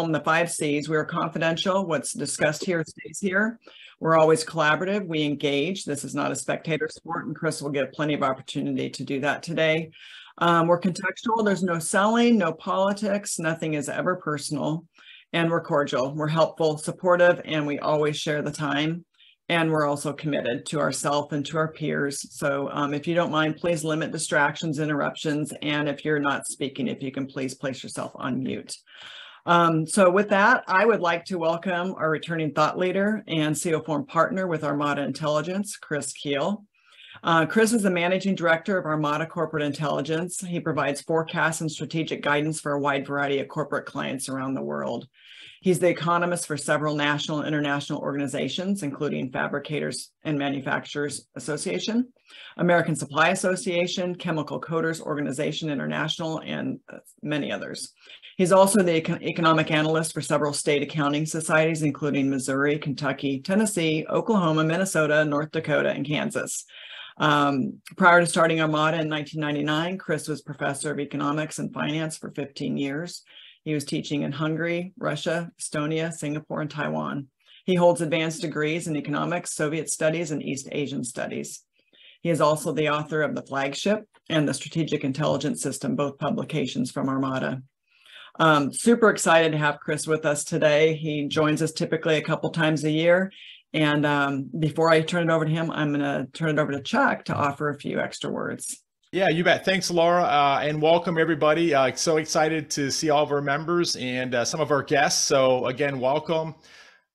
them the 5 C's. We are confidential. What's discussed here stays here. We're always collaborative. We engage. This is not a spectator sport, and Chris will get plenty of opportunity to do that today. We're contextual. There's no selling, no politics. Nothing is ever personal. And we're cordial. We're helpful, supportive, and we always share the time. And we're also committed to ourselves and to our peers. So if you don't mind, please limit distractions, interruptions. And if you're not speaking, if you can please place yourself on mute. So with that, I would like to welcome our returning thought leader and CO Forum partner with Armada Intelligence, Chris Keel. Chris is the managing director of Armada Corporate Intelligence. He provides forecasts and strategic guidance for a wide variety of corporate clients around the world. He's the economist for several national and international organizations, including Fabricators and Manufacturers Association, American Supply Association, Chemical Coaters Organization International, and many others. He's also the economic analyst for several state accounting societies, including Missouri, Kentucky, Tennessee, Oklahoma, Minnesota, North Dakota, and Kansas. Prior to starting Armada in 1999, Chris was professor of economics and finance for 15 years. He was teaching in Hungary, Russia, Estonia, Singapore, and Taiwan. He holds advanced degrees in economics, Soviet studies, and East Asian studies. He is also the author of the Flagship and the Strategic Intelligence System, both publications from Armada. Super excited to have Chris with us today. He joins us typically a couple times a year. And before I turn it over to him, I'm going to turn it over to Chuck to offer a few extra words. Yeah, you bet. Thanks, Laura, and welcome everybody. So excited to see all of our members and some of our guests. So again, welcome.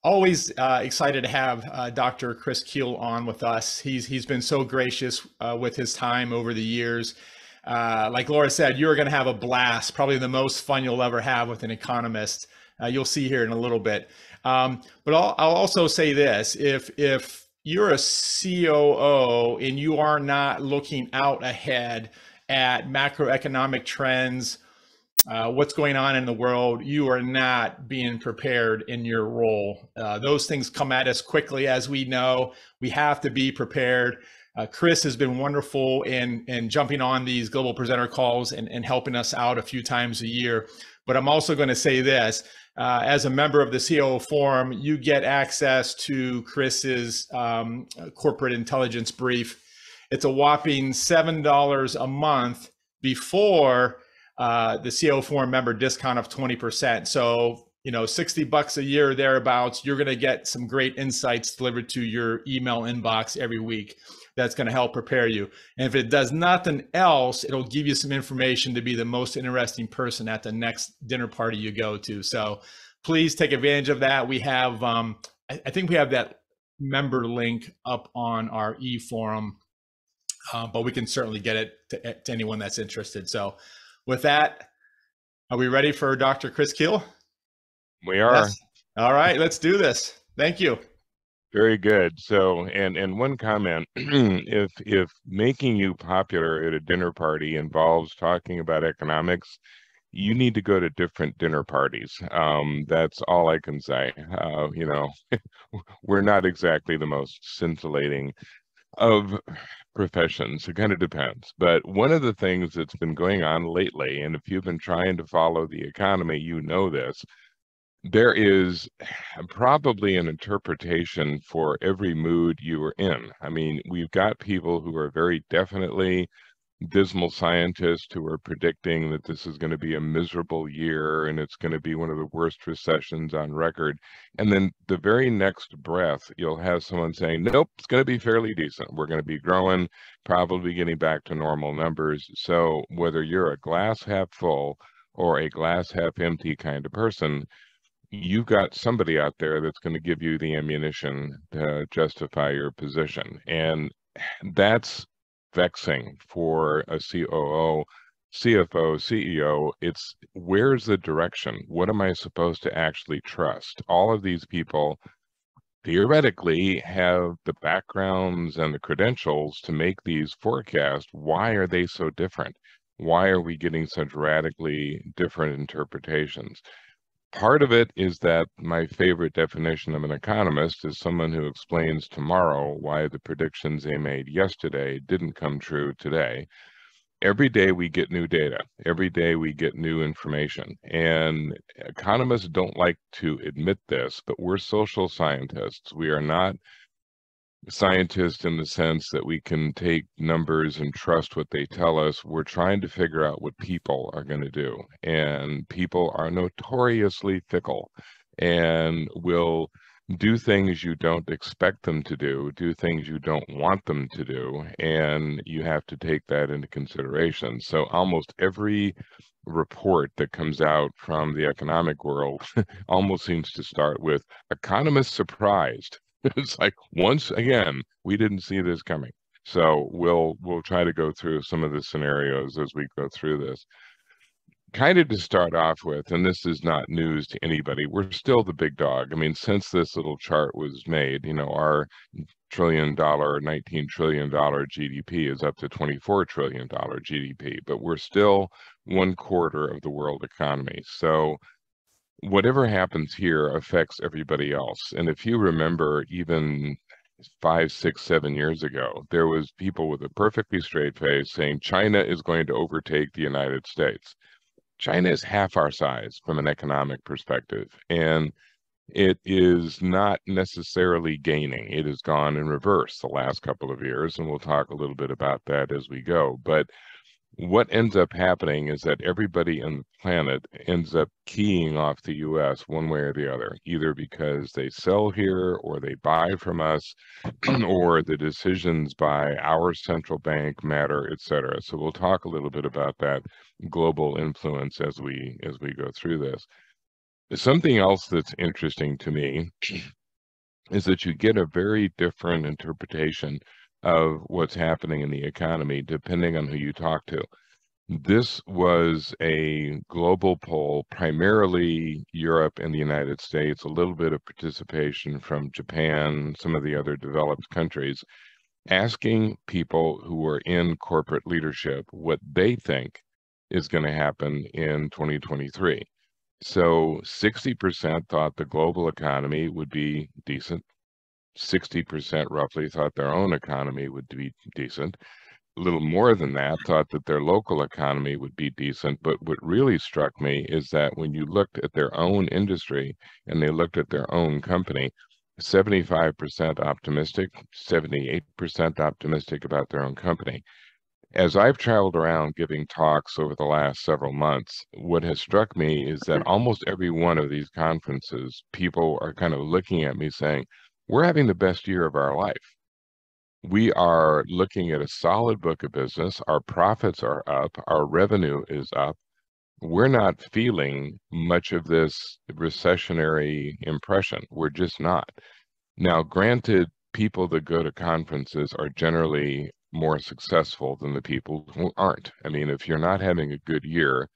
Always excited to have Dr. Chris Keel on with us. He's been so gracious with his time over the years. Like Laura said, you're going to have a blast, probably the most fun you'll ever have with an economist. You'll see here in a little bit. But I'll also say this, if you're a COO and you are not looking out ahead at macroeconomic trends, what's going on in the world, you are not being prepared in your role. Those things come at us quickly, as we know. We have to be prepared. Chris has been wonderful in jumping on these global presenter calls and helping us out a few times a year. But I'm also going to say this, as a member of the COO Forum, you get access to Chris's corporate intelligence brief. It's a whopping $7 a month before the COO Forum member discount of 20%. So, $60 a year thereabouts, you're going to get some great insights delivered to your email inbox every week. That's going to help prepare you. And if it does nothing else, it'll give you some information to be the most interesting person at the next dinner party you go to. So please take advantage of that. We have, I think we have that member link up on our e-forum, but we can certainly get it to anyone that's interested. So with that, are we ready for Dr. Chris Keel? We are. Yes. All right, let's do this. Thank you. Very good. So, and one comment, if making you popular at a dinner party involves talking about economics, you need to go to different dinner parties. That's all I can say. We're not exactly the most scintillating of professions. It kind of depends. But one of the things that's been going on lately, and if you've been trying to follow the economy, you know this, there is probably an interpretation for every mood you are in. I mean, we've got people who are very definitely dismal scientists who are predicting that this is going to be a miserable year and it's going to be one of the worst recessions on record. And then the very next breath, you'll have someone saying, nope, it's going to be fairly decent. We're going to be growing, probably getting back to normal numbers. So whether you're a glass half full or a glass half empty kind of person, you've got somebody out there that's going to give you the ammunition to justify your position. And that's vexing for a COO, CFO, CEO. It's where's the direction? What am I supposed to actually trust? All of these people theoretically have the backgrounds and the credentials to make these forecasts. Why are they so different? Why are we getting such radically different interpretations? Part of it is that my favorite definition of an economist is someone who explains tomorrow why the predictions they made yesterday didn't come true today. every day we get new data. Every day we get new information. And economists don't like to admit this, but we're social scientists. We are not scientists in the sense that we can take numbers and trust what they tell us. We're trying to figure out what people are going to do. And people are notoriously fickle and will do things you don't expect them to do things you don't want them to do, and you have to take that into consideration. So almost every report that comes out from the economic world almost seems to start with economists surprised. It's like, once again, we didn't see this coming. So we'll try to go through some of the scenarios as we go through this. Kind of to start off with, and this is not news to anybody, we're still the big dog. I mean, since this little chart was made, you know, our $19 trillion GDP is up to $24 trillion GDP, but we're still 1/4 of the world economy. So whatever happens here affects everybody else. And if you remember, even 5, 6, 7 years ago, there was people with a perfectly straight face saying China is going to overtake the United States. China is half our size from an economic perspective, and it is not necessarily gaining. It has gone in reverse the last couple of years, and we'll talk a little bit about that as we go. But what ends up happening is that everybody on the planet ends up keying off the U.S. one way or the other, either because they sell here or they buy from us, or the decisions by our central bank matter, et cetera. So we'll talk a little bit about that global influence as we go through this. Something else that's interesting to me is that you get a very different interpretation of what's happening in the economy depending on who you talk to. This was a global poll, primarily Europe and the United States, a little bit of participation from Japan, some of the other developed countries, asking people who are in corporate leadership what they think is going to happen in 2023. So 60% thought the global economy would be decent. 60% roughly thought their own economy would be decent. A little more than that thought that their local economy would be decent. But what really struck me is that when you looked at their own industry and they looked at their own company, 75% optimistic, 78% optimistic about their own company. As I've traveled around giving talks over the last several months, what has struck me is that almost every one of these conferences, people are kind of looking at me saying, we're having the best year of our life. We are looking at a solid book of business. Our profits are up. Our revenue is up. We're not feeling much of this recessionary impression. We're just not. Now, granted, people that go to conferences are generally more successful than the people who aren't. I mean, if you're not having a good year,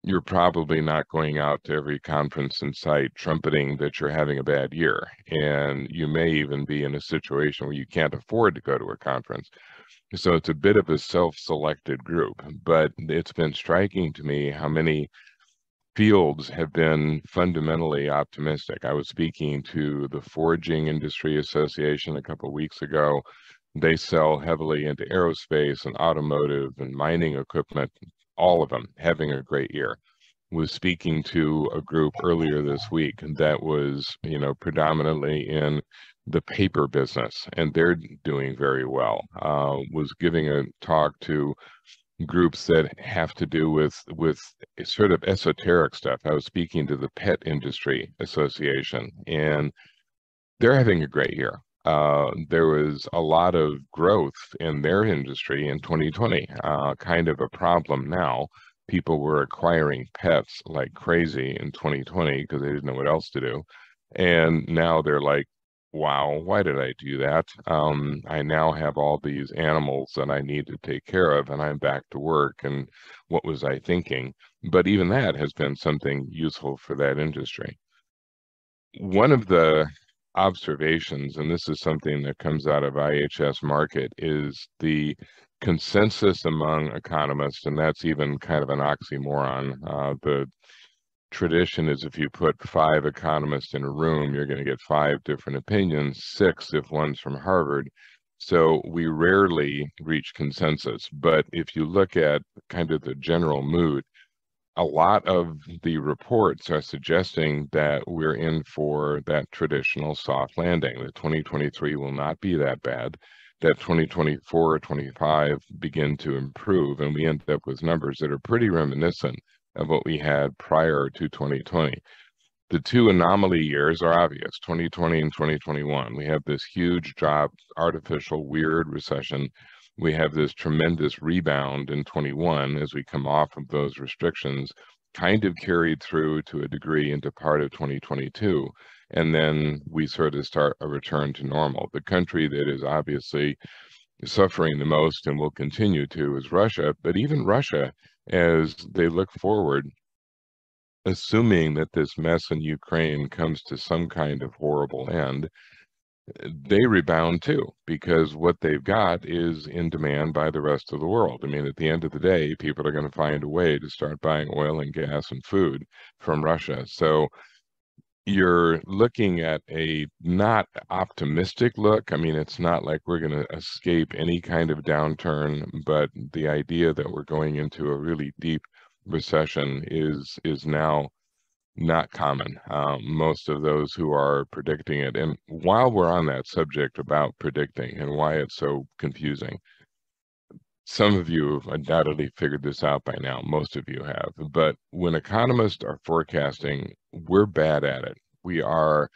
you're probably not going out to every conference in sight trumpeting that you're having a bad year. And you may even be in a situation where you can't afford to go to a conference. So it's a bit of a self-selected group, but it's been striking to me how many fields have been fundamentally optimistic. I was speaking to the Forging Industry Association a couple of weeks ago. They sell heavily into aerospace and automotive and mining equipment, all of them having a great year. Was speaking to a group earlier this week that was, you know, predominantly in the paper business, and they're doing very well. Was giving a talk to groups that have to do with sort of esoteric stuff. I was speaking to the Pet Industry Association, and they're having a great year. There was a lot of growth in their industry in 2020, kind of a problem now. People were acquiring pets like crazy in 2020 because they didn't know what else to do. And now they're like, wow, why did I do that? I now have all these animals that I need to take care of, and I'm back to work. And what was I thinking? But even that has been something useful for that industry. One of the observations, and this is something that comes out of IHS Markit, is the consensus among economists, and that's even kind of an oxymoron. The tradition is if you put 5 economists in a room, you're going to get 5 different opinions, 6 if one's from Harvard. So we rarely reach consensus. But if you look at kind of the general mood, a lot of the reports are suggesting that we're in for that traditional soft landing. That 2023 will not be that bad, that 2024 or 25 begin to improve, and we end up with numbers that are pretty reminiscent of what we had prior to 2020. The two anomaly years are obvious, 2020 and 2021. We have this huge drop, artificial, weird recession. We have this tremendous rebound in 21 as we come off of those restrictions, kind of carried through to a degree into part of 2022. And then we sort of start a return to normal. The country that is obviously suffering the most and will continue to is Russia. But even Russia, as they look forward, assuming that this mess in Ukraine comes to some kind of horrible end, they rebound too, because what they've got is in demand by the rest of the world. I mean, at the end of the day, people are going to find a way to start buying oil and gas and food from Russia. So you're looking at a not optimistic look. I mean, it's not like we're going to escape any kind of downturn, but the idea that we're going into a really deep recession is now not common. Most of those who are predicting it, and while we're on that subject about predicting and why it's so confusing, some of you have undoubtedly figured this out by now. Most of you have. But when economists are forecasting, we're bad at it. We are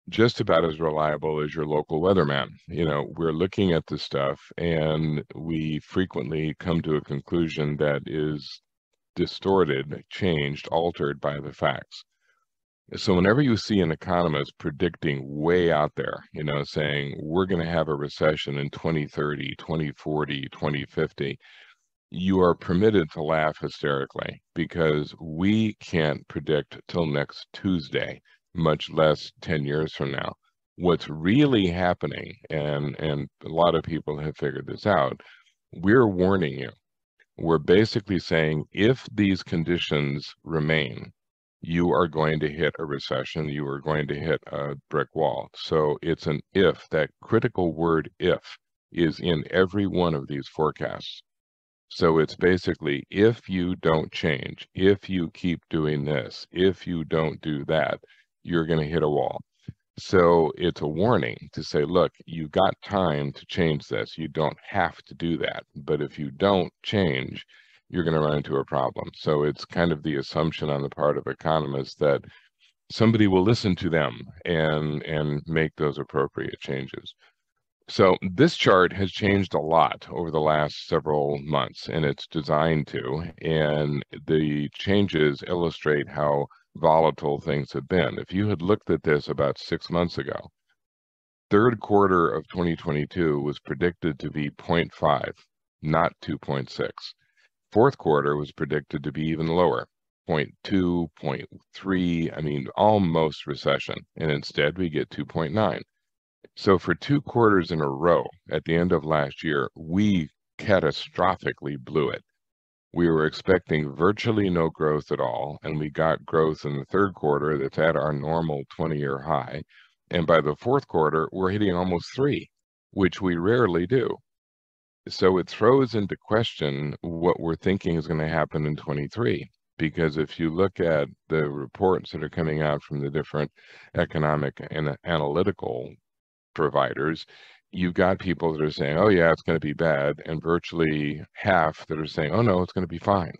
just about as reliable as your local weatherman. You know, we're looking at this stuff and we frequently come to a conclusion that is distorted, changed, altered by the facts. So whenever you see an economist predicting way out there, you know, saying we're going to have a recession in 2030, 2040, 2050, you are permitted to laugh hysterically, because we can't predict till next Tuesday, much less 10 years from now. What's really happening, and a lot of people have figured this out, we're warning you. We're basically saying if these conditions remain, you are going to hit a recession, you are going to hit a brick wall. So it's an if. That critical word if is in every one of these forecasts. So it's basically, if you don't change, if you keep doing this, if you don't do that, you're going to hit a wall. So it's a warning to say, look, you got time to change this. You don't have to do that. But if you don't change, you're going to run into a problem. So it's kind of the assumption on the part of economists that somebody will listen to them and make those appropriate changes. So this chart has changed a lot over the last several months, and it's designed to, and the changes illustrate how volatile things have been. If you had looked at this about 6 months ago, third quarter of 2022 was predicted to be 0.5, not 2.6. Fourth quarter was predicted to be even lower, 0.2, 0.3, I mean, almost recession, and instead we get 2.9. So for 2 quarters in a row at the end of last year, we catastrophically blew it. We were expecting virtually no growth at all, and we got growth in the third quarter that's at our normal 20-year high. And by the fourth quarter, we're hitting almost 3, which we rarely do. So it throws into question what we're thinking is going to happen in 23. Because if you look at the reports that are coming out from the different economic and analytical providers, you've got people that are saying, oh yeah, it's going to be bad, and virtually half that are saying, oh no, it's going to be fine.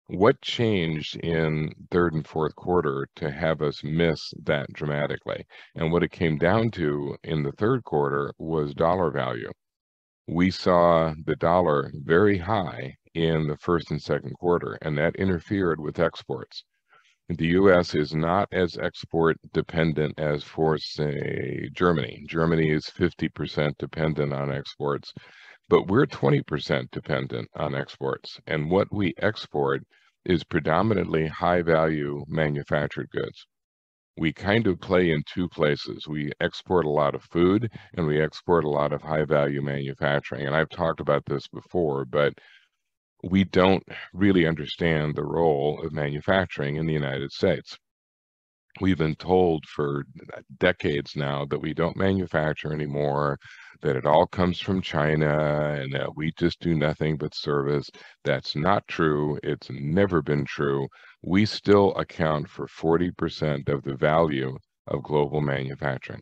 What changed in third and fourth quarter to have us miss that dramatically? And what it came down to in the third quarter was dollar value. We saw the dollar very high in the first and second quarter, and that interfered with exports. The U.S. is not as export dependent as, for, say, Germany. Germany is 50% dependent on exports, but we're 20% dependent on exports. And what we export is predominantly high-value manufactured goods. We kind of play in 2 places. We export a lot of food, and we export a lot of high-value manufacturing. And I've talked about this before, but we don't really understand the role of manufacturing in the United States. We've been told for decades now that we don't manufacture anymore, that it all comes from China, and that we just do nothing but service. That's not true. It's never been true. We still account for 40% of the value of global manufacturing.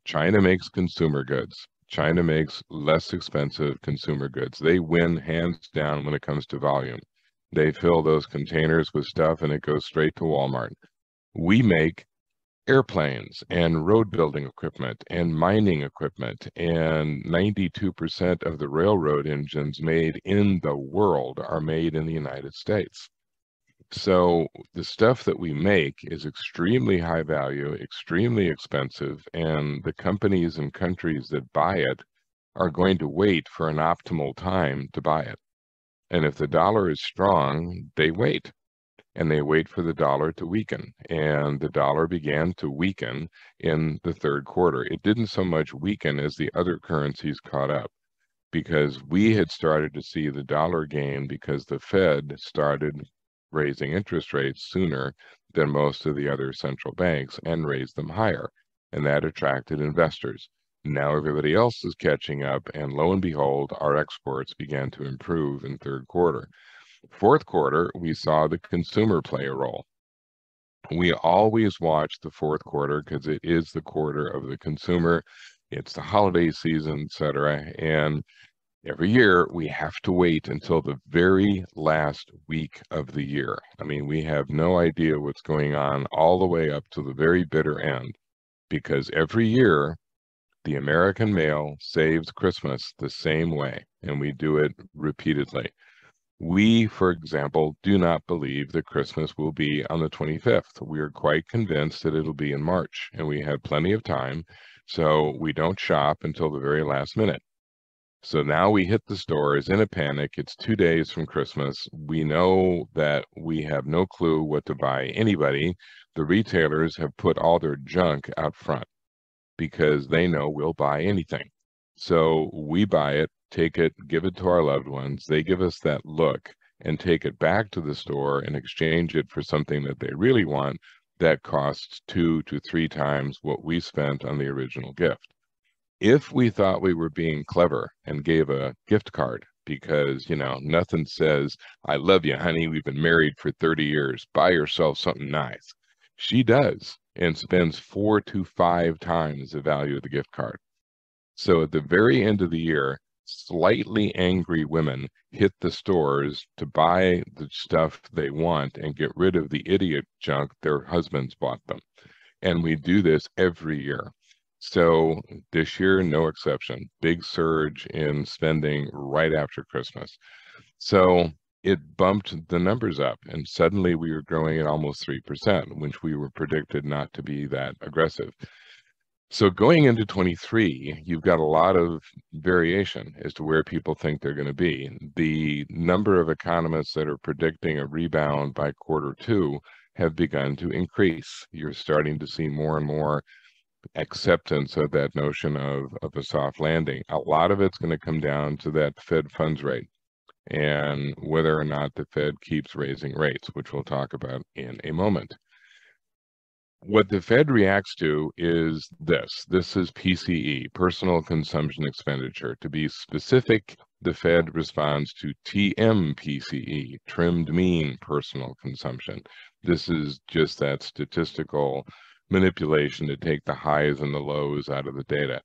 China makes consumer goods. China makes less expensive consumer goods. They win hands down when it comes to volume. They fill those containers with stuff and it goes straight to Walmart. We make airplanes and road building equipment and mining equipment, and 92% of the railroad engines made in the world are made in the United States. So the stuff that we make is extremely high value, extremely expensive, and the companies and countries that buy it are going to wait for an optimal time to buy it. And if the dollar is strong, they wait. And they wait for the dollar to weaken. And the dollar began to weaken in the third quarter. It didn't so much weaken as the other currencies caught up, because we had started to see the dollar gain because the Fed started raising interest rates sooner than most of the other central banks and raised them higher. And that attracted investors. Now everybody else is catching up, and lo and behold, our exports began to improve in third quarter. Fourth quarter, we saw the consumer play a role. We always watch the fourth quarter because it is the quarter of the consumer. It's the holiday season, etc. And every year we have to wait until the very last week of the year. I mean, we have no idea what's going on all the way up to the very bitter end, because every year the American male saves Christmas the same way, and we do it repeatedly. We, for example, do not believe that Christmas will be on the 25th. We are quite convinced that it'll be in March, and we have plenty of time, so we don't shop until the very last minute. So now we hit the stores in a panic. It's 2 days from Christmas. We know that we have no clue what to buy anybody. The retailers have put all their junk out front because they know we'll buy anything. So we buy it, take it, give it to our loved ones. They give us that look and take it back to the store and exchange it for something that they really want that costs 2 to 3 times what we spent on the original gift. If we thought we were being clever and gave a gift card because, you know, nothing says, "I love you, honey, we've been married for 30 years, buy yourself something nice." She does, and spends 4 to 5 times the value of the gift card. So at the very end of the year, slightly angry women hit the stores to buy the stuff they want and get rid of the idiot junk their husbands bought them. And we do this every year. So this year, no exception. Big surge in spending right after Christmas. So it bumped the numbers up, and suddenly we were growing at almost 3%, which we were predicted not to be that aggressive. So going into 23, you've got a lot of variation as to where people think they're going to be. The number of economists that are predicting a rebound by quarter 2 have begun to increase. You're starting to see more and more acceptance of that notion of a soft landing. A lot of it's going to come down to that Fed funds rate and whether or not the Fed keeps raising rates, which we'll talk about in a moment. What the Fed reacts to is this. This is PCE, personal consumption expenditure. To be specific, the Fed responds to TMPCE, trimmed mean personal consumption. This is just that statistical manipulation to take the highs and the lows out of the data.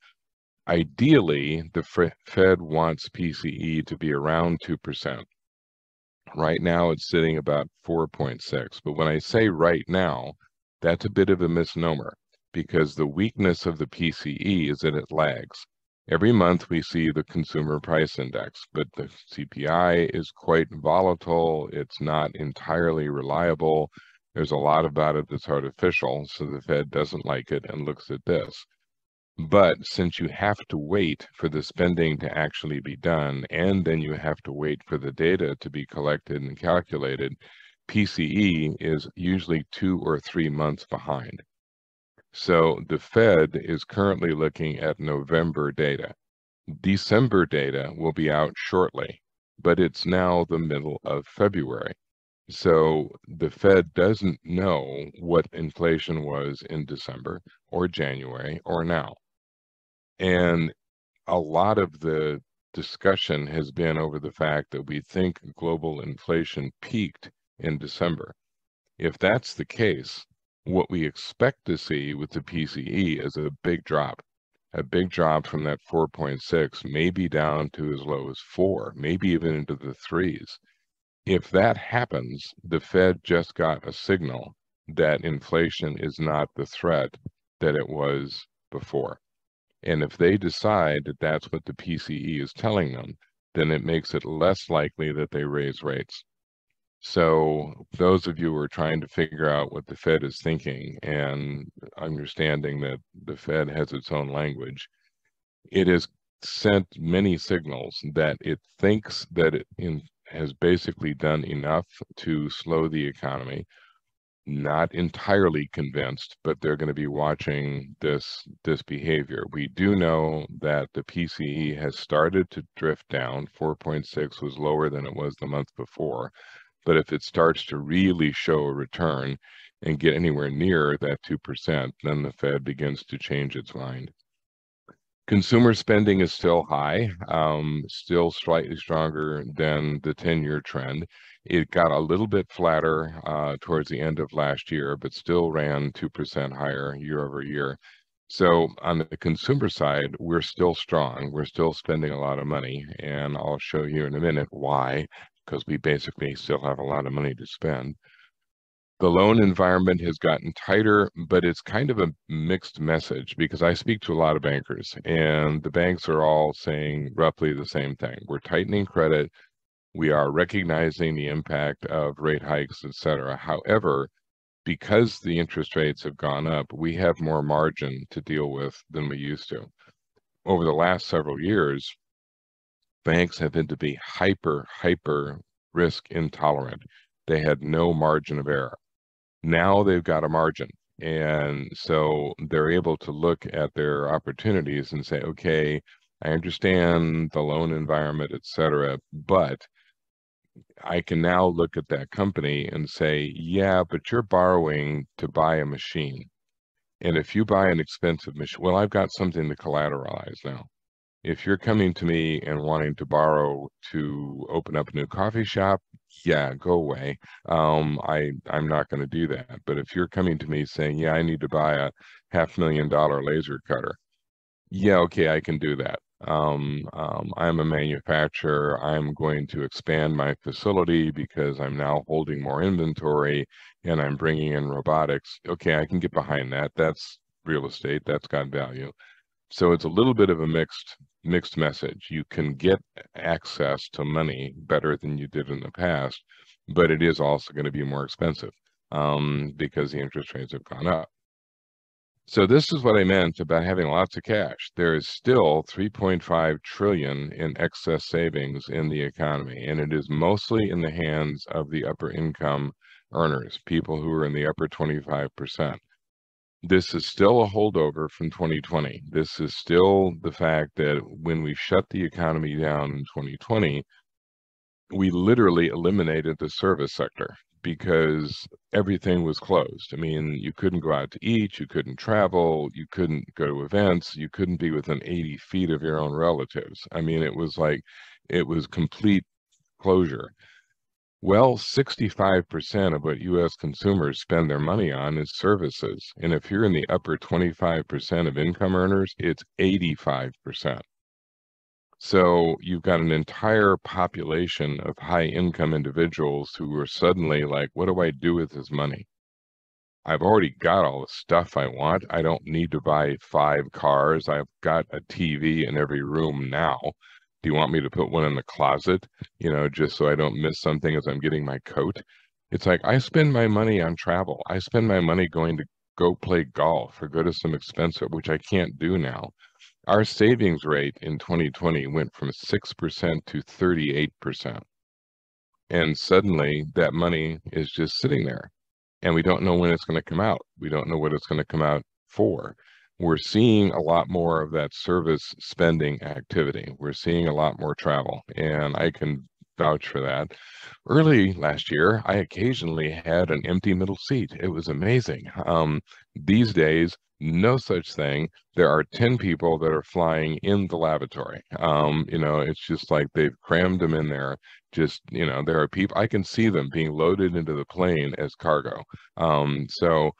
Ideally, the Fed wants PCE to be around 2%. Right now, it's sitting about 4.6. But when I say right now, that's a bit of a misnomer, because the weakness of the PCE is that it lags. Every month we see the consumer price index, but the CPI is quite volatile. It's not entirely reliable. There's a lot about it that's artificial, so the Fed doesn't like it and looks at this. But since you have to wait for the spending to actually be done, and then you have to wait for the data to be collected and calculated, PCE is usually 2 or 3 months behind. So the Fed is currently looking at November data. December data will be out shortly, but it's now the middle of February. So the Fed doesn't know what inflation was in December or January or now. And a lot of the discussion has been over the fact that we think global inflation peaked in December. If that's the case, what we expect to see with the PCE is a big drop from that 4.6, maybe down to as low as 4, maybe even into the 3s. If that happens, the Fed just got a signal that inflation is not the threat that it was before. And if they decide that that's what the PCE is telling them, then it makes it less likely that they raise rates. So those of you who are trying to figure out what the Fed is thinking and understanding that the Fed has its own language, it has sent many signals that it thinks that it has basically done enough to slow the economy. Not entirely convinced, but they're going to be watching this behavior. We do know that the PCE has started to drift down. 4.6 was lower than it was the month before. But if it starts to really show a return and get anywhere near that 2%, then the Fed begins to change its mind. Consumer spending is still high, still slightly stronger than the 10-year trend. It got a little bit flatter towards the end of last year, but still ran 2% higher year over year. So on the consumer side, we're still strong. We're still spending a lot of money, and I'll show you in a minute why, because we basically still have a lot of money to spend. The loan environment has gotten tighter, but it's kind of a mixed message because I speak to a lot of bankers, and the banks are all saying roughly the same thing. We're tightening credit. We are recognizing the impact of rate hikes, et cetera. However, because the interest rates have gone up, we have more margin to deal with than we used to. Over the last several years, banks have had to be hyper risk intolerant. They had no margin of error. Now they've got a margin. And so they're able to look at their opportunities and say, okay, I understand the loan environment, et cetera, but I can now look at that company and say, yeah, but you're borrowing to buy a machine. And if you buy an expensive machine, well, I've got something to collateralize now. If you're coming to me and wanting to borrow to open up a new coffee shop, yeah, go away. I'm not going to do that. But if you're coming to me saying, yeah, I need to buy a $500,000 laser cutter, yeah, okay, I can do that. I'm a manufacturer. I'm going to expand my facility because I'm now holding more inventory and I'm bringing in robotics. Okay, I can get behind that. That's real estate. That's got value. So it's a little bit of a mixed message. You can get access to money better than you did in the past, but it is also going to be more expensive because the interest rates have gone up. So this is what I meant about having lots of cash. There is still 3.5 trillion in excess savings in the economy, and it is mostly in the hands of the upper income earners, people who are in the upper 25%. This is still a holdover from 2020. This is still the fact that when we shut the economy down in 2020, we literally eliminated the service sector because everything was closed. I mean, you couldn't go out to eat, you couldn't travel, you couldn't go to events, you couldn't be within 80 feet of your own relatives. I mean, it was complete closure. Well, 65% of what U.S. consumers spend their money on is services. And if you're in the upper 25% of income earners, it's 85%. So you've got an entire population of high income individuals who are suddenly like, what do I do with this money? I've already got all the stuff I want. I don't need to buy 5 cars. I've got a TV in every room now. Do you want me to put one in the closet, just so I don't miss something as I'm getting my coat? It's like I spend my money on travel. I spend my money going to go play golf or go to some expensive, which I can't do now. Our savings rate in 2020 went from 6% to 38%. And suddenly that money is just sitting there. And we don't know when it's going to come out. We don't know what it's going to come out for. We're seeing a lot more of that service spending activity. We're seeing a lot more travel. And I can vouch for that. Early last year, I occasionally had an empty middle seat. It was amazing. These days, no such thing. There are 10 people that are flying in the lavatory. It's just like they've crammed them in there. Just, there are people, I can see them being loaded into the plane as cargo. So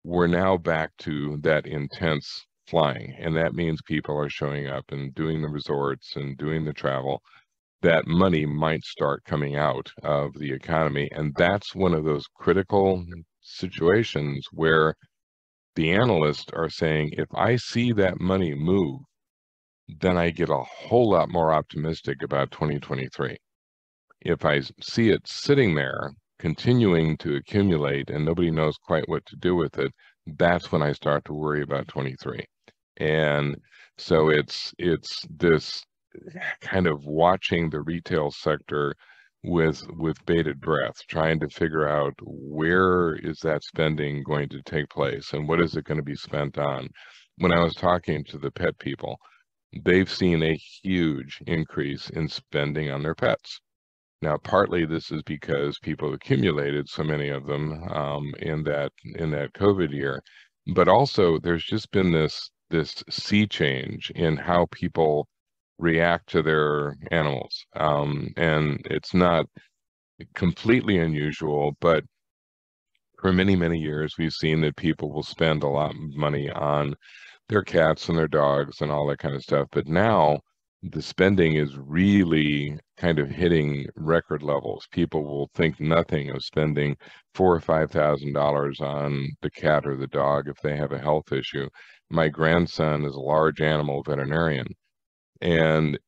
we're now back to that intense flying, and that means people are showing up and doing the resorts and doing the travel. That money might start coming out of the economy, and that's one of those critical situations where the analysts are saying, if I see that money move, then I get a whole lot more optimistic about 2023. If I see it sitting there continuing to accumulate and nobody knows quite what to do with it, that's when I start to worry about 23. And so it's this kind of watching the retail sector with bated breath, trying to figure out where is that spending going to take place and what is it going to be spent on. When I was talking to the pet people, they've seen a huge increase in spending on their pets. Now, partly this is because people accumulated so many of them in that COVID year, but also there's just been this sea change in how people react to their animals, and it's not completely unusual, but for many years we've seen that people will spend a lot of money on their cats and their dogs and all that kind of stuff, but now the spending is really kind of hitting record levels. People will think nothing of spending $4,000 or $5,000 on the cat or the dog if they have a health issue. My grandson is a large animal veterinarian, and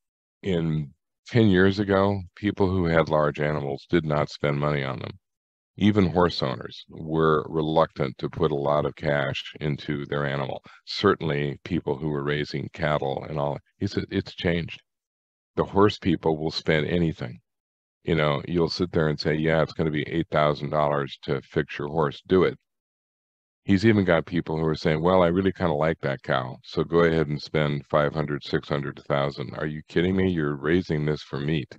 in 10 years ago, people who had large animals did not spend money on them. Even horse owners were reluctant to put a lot of cash into their animal. Certainly people who were raising cattle and all. He said, it's changed. The horse people will spend anything. You'll sit there and say, yeah, it's going to be $8,000 to fix your horse. Do it. He's even got people who are saying, well, I really kind of like that cow, so go ahead and spend 500, 600, 1,000. Are you kidding me? You're raising this for meat.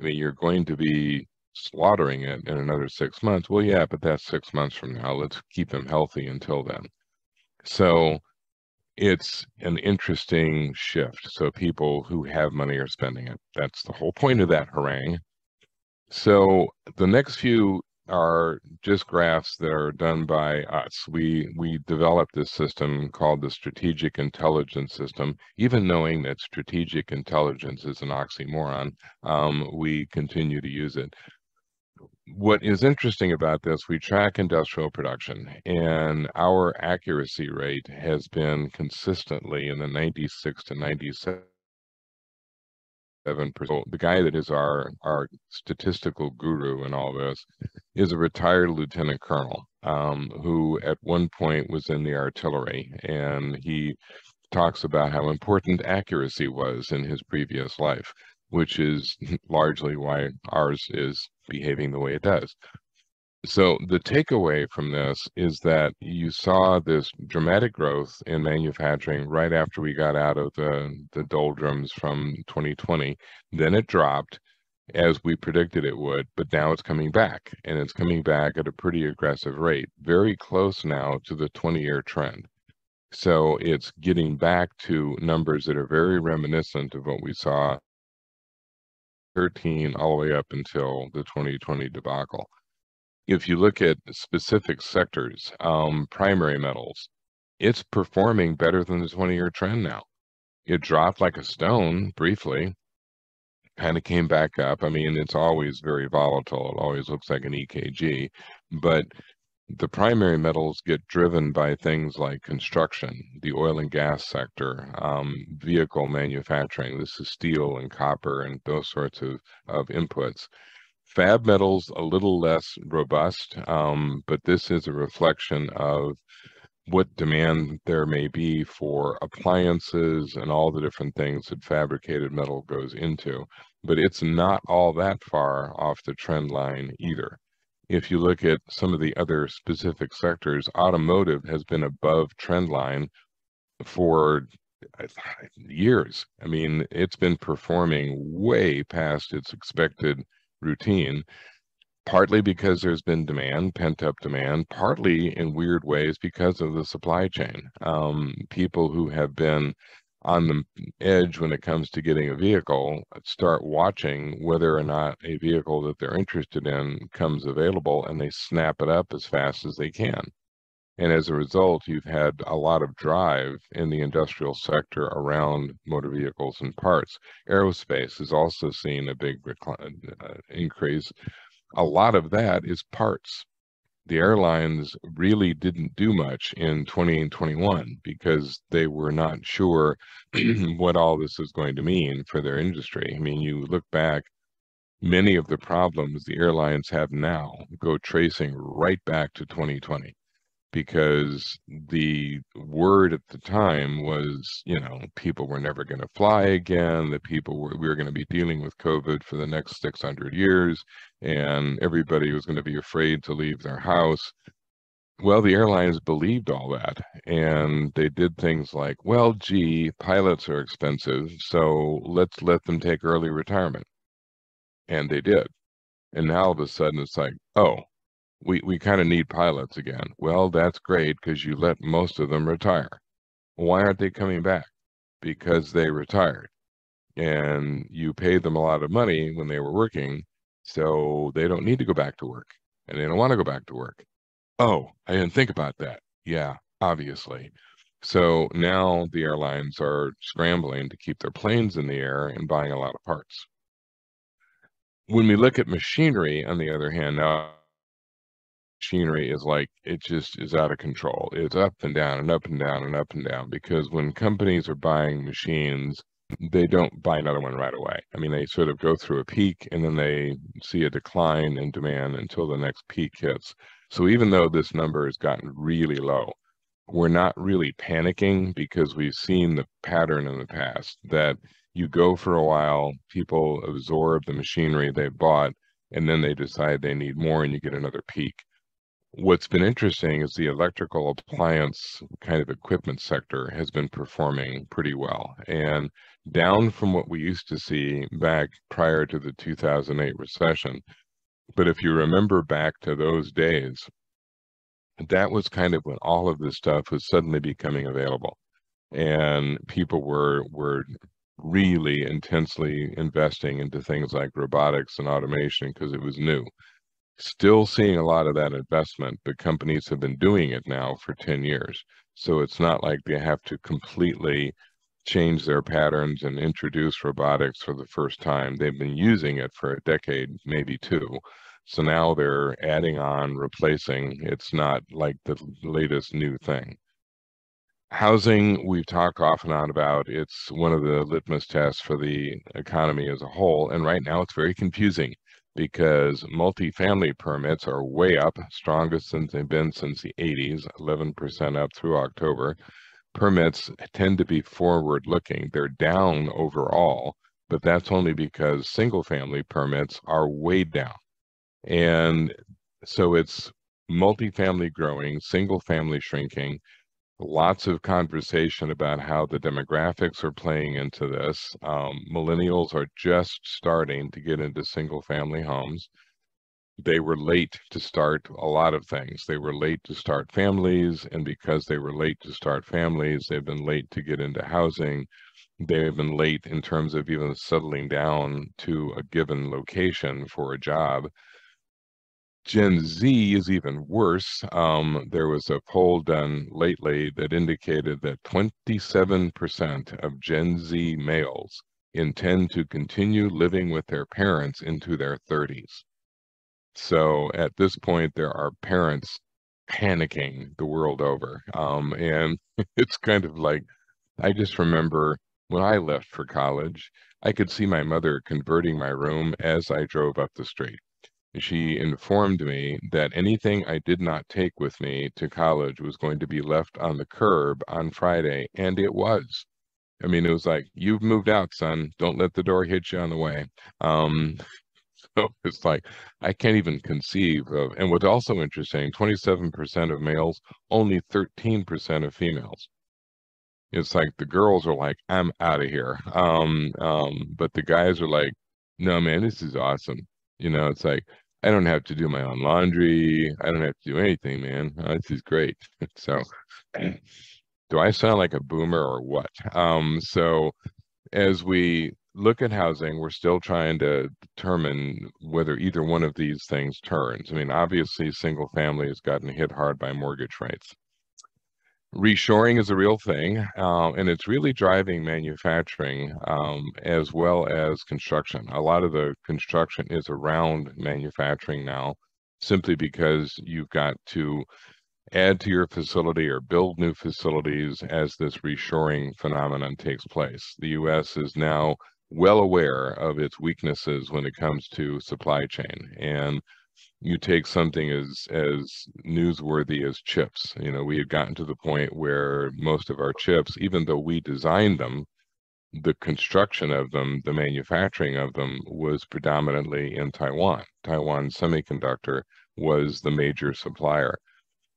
I mean, you're going to be slaughtering it in another 6 months. Well, yeah, but that's 6 months from now. Let's keep him healthy until then. So it's an interesting shift. So people who have money are spending it. That's the whole point of that harangue. So the next few are just graphs that are done by us. We developed this system called the Strategic Intelligence System. Even knowing that strategic intelligence is an oxymoron, we continue to use it. What is interesting about this, we track industrial production, and our accuracy rate has been consistently in the 96 to 97%. The guy that is our statistical guru in all this is a retired lieutenant colonel who at one point was in the artillery, and he talks about how important accuracy was in his previous life, which is largely why ours is behaving the way it does. So the takeaway from this is that you saw this dramatic growth in manufacturing right after we got out of the doldrums from 2020. Then it dropped as we predicted it would, but now it's coming back, and it's coming back at a pretty aggressive rate, very close now to the 20-year trend. So it's getting back to numbers that are very reminiscent of what we saw 13 all the way up until the 2020 debacle. If you look at specific sectors, primary metals, it's performing better than the 20-year trend now. It dropped like a stone briefly, kind of came back up. I mean, it's always very volatile. It always looks like an EKG, but the primary metals get driven by things like construction, the oil and gas sector, vehicle manufacturing. This is steel and copper and those sorts of inputs. Fab metals a little less robust, but this is a reflection of what demand there may be for appliances and all the different things that fabricated metal goes into. But it's not all that far off the trend line either. If you look at some of the other specific sectors, automotive has been above trend line for years. I mean, it's been performing way past its expected routine, partly because there's been demand, pent-up demand, partly in weird ways because of the supply chain. People who have been on the edge when it comes to getting a vehicle start watching whether or not a vehicle that they're interested in comes available, and they snap it up as fast as they can. And as a result, you've had a lot of drive in the industrial sector around motor vehicles and parts. Aerospace has also seen a big increase. A lot of that is parts. The airlines really didn't do much in 20 and 21 because they were not sure what all this is going to mean for their industry. I mean, you look back, many of the problems the airlines have now go tracing right back to 2020. Because the word at the time was, you know, people were never going to fly again, that we were going to be dealing with COVID for the next 600 years, and everybody was going to be afraid to leave their house. Well, the airlines believed all that, and they did things like, well, gee, pilots are expensive, so let's let them take early retirement. And they did. And now all of a sudden it's like, oh, we kind of need pilots again. Well, that's great because you let most of them retire. Why aren't they coming back? Because they retired. And you paid them a lot of money when they were working, so they don't need to go back to work. And they don't want to go back to work. Oh, I didn't think about that. Yeah, obviously. So now the airlines are scrambling to keep their planes in the air and buying a lot of parts. When we look at machinery, on the other hand, now machinery is like, it just is out of control. It's up and down and up and down and up and down, because when companies are buying machines, they don't buy another one right away. I mean, they sort of go through a peak and then they see a decline in demand until the next peak hits. So even though this number has gotten really low, we're not really panicking, because we've seen the pattern in the past that you go for a while, people absorb the machinery they bought, and then they decide they need more and you get another peak. What's been interesting is the electrical appliance kind of equipment sector has been performing pretty well, and down from what we used to see back prior to the 2008 recession. But if you remember back to those days, that was kind of when all of this stuff was suddenly becoming available, and people were really intensely investing into things like robotics and automation because it was new. Still seeing a lot of that investment, but companies have been doing it now for 10 years. So it's not like they have to completely change their patterns and introduce robotics for the first time. They've been using it for a decade, maybe two. So now they're adding on, replacing. It's not like the latest new thing. Housing, we've talked off and on about. It's one of the litmus tests for the economy as a whole. And right now it's very confusing, because multifamily permits are way up, strongest since they've been since the 80s, 11% up through October. Permits tend to be forward-looking. They're down overall, but that's only because single-family permits are way down. And so it's multifamily growing, single-family shrinking. Lots of conversation about how the demographics are playing into this. Millennials are just starting to get into single family homes. They were late to start a lot of things. They were late to start families, and because they were late to start families, they've been late to get into housing. They've been late in terms of even settling down to a given location for a job. Gen Z is even worse. There was a poll done lately that indicated that 27% of Gen Z males intend to continue living with their parents into their 30s. So at this point, there are parents panicking the world over. And it's kind of like, I just remember when I left for college, I could see my mother converting my room as I drove up the street. She informed me that anything I did not take with me to college was going to be left on the curb on Friday, and it was. I mean, it was like, you've moved out, son. Don't let the door hit you on the way. So it's like, I can't even conceive of, and what's also interesting, 27% of males, only 13% of females. It's like the girls are like, I'm out of here. But the guys are like, no, man, this is awesome. You know, it's like, I don't have to do my own laundry. I don't have to do anything, man. This is great. So do I sound like a boomer or what? So as we look at housing, we're still trying to determine whether either one of these things turns. I mean, obviously, single family has gotten hit hard by mortgage rates. Reshoring is a real thing, and it's really driving manufacturing as well as construction. A lot of the construction is around manufacturing now, simply because you've got to add to your facility or build new facilities as this reshoring phenomenon takes place. The U.S. is now well aware of its weaknesses when it comes to supply chain, and you take something as newsworthy as chips. You know, we had gotten to the point where most of our chips, even though we designed them, the construction of them, the manufacturing of them was predominantly in Taiwan. Taiwan Semiconductor was the major supplier.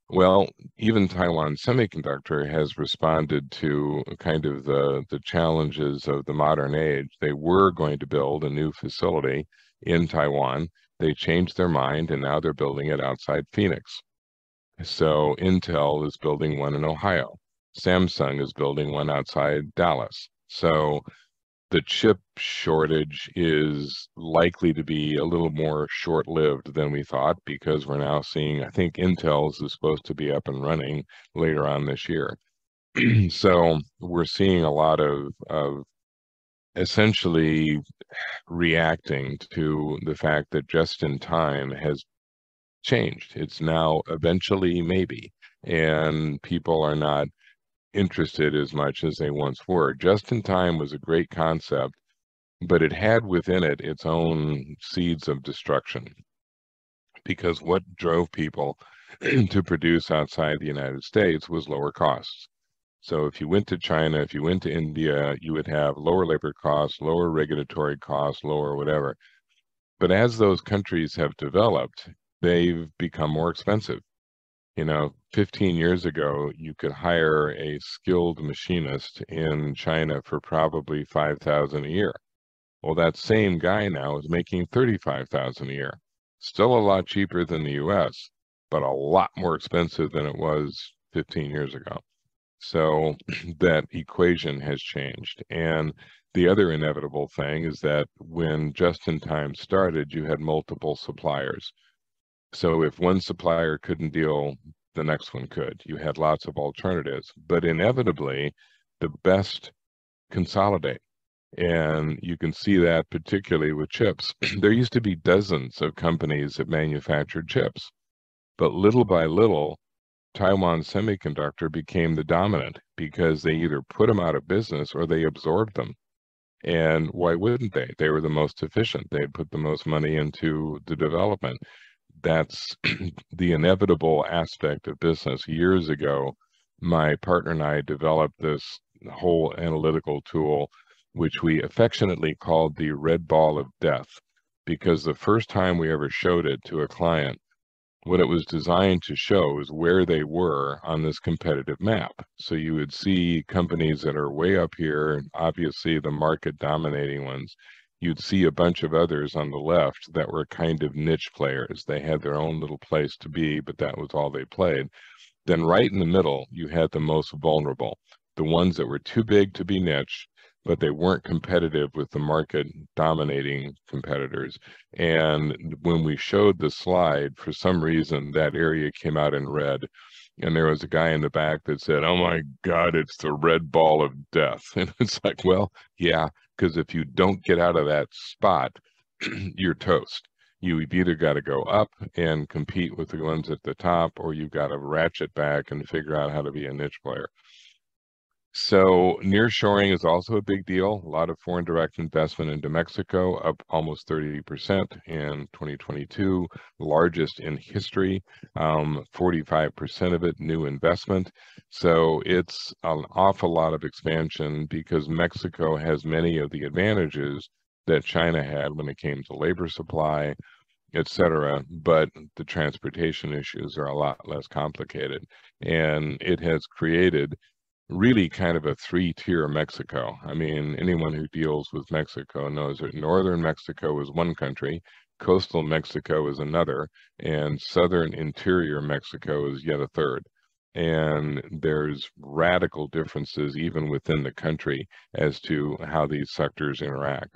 Well, even Taiwan Semiconductor has responded to kind of the challenges of the modern age. They were going to build a new facility in Taiwan. They changed their mind, and now they're building it outside Phoenix. So Intel is building one in Ohio. Samsung is building one outside Dallas. So the chip shortage is likely to be a little more short-lived than we thought, because we're now seeing, I think Intel's is supposed to be up and running later on this year. So we're seeing a lot of essentially reacting to the fact that just in time has changed. It's now eventually maybe, and people are not interested as much as they once were. Just in time was a great concept, but it had within it its own seeds of destruction, because what drove people to produce outside the United States was lower costs. So if you went to China, if you went to India, you would have lower labor costs, lower regulatory costs, lower whatever. But as those countries have developed, they've become more expensive. You know, 15 years ago, you could hire a skilled machinist in China for probably $5,000 a year. Well, that same guy now is making $35,000 a year. Still a lot cheaper than the US, but a lot more expensive than it was 15 years ago. So that equation has changed. And the other inevitable thing is that when just-in-time started, you had multiple suppliers. So if one supplier couldn't deal, the next one could. You had lots of alternatives, but inevitably, the best consolidate. And you can see that particularly with chips. There used to be dozens of companies that manufactured chips, but little by little, Taiwan Semiconductor became the dominant, because they either put them out of business or they absorbed them. And why wouldn't they? They were the most efficient. They had put the most money into the development. That's the inevitable aspect of business. Years ago, my partner and I developed this whole analytical tool, which we affectionately called the red ball of death, because the first time we ever showed it to a client, what it was designed to show is where they were on this competitive map. So you would see companies that are way up here, obviously the market dominating ones. You'd see a bunch of others on the left that were kind of niche players. They had their own little place to be, but that was all they played. Then right in the middle, you had the most vulnerable, the ones that were too big to be niche, but they weren't competitive with the market dominating competitors. And when we showed the slide, for some reason, that area came out in red. And there was a guy in the back that said, oh my God, it's the red ball of death. And it's like, well, yeah, because if you don't get out of that spot, you're toast. You've either got to go up and compete with the ones at the top, or you've got to ratchet back and figure out how to be a niche player. So nearshoring is also a big deal. A lot of foreign direct investment into Mexico, up almost 30% in 2022, largest in history, 45% of it new investment. So it's an awful lot of expansion, because Mexico has many of the advantages that China had when it came to labor supply, etc. But the transportation issues are a lot less complicated. And it has created really kind of a three-tier Mexico. I mean, anyone who deals with Mexico knows that northern Mexico is one country, coastal Mexico is another, and southern interior Mexico is yet a third. And there's radical differences even within the country as to how these sectors interact.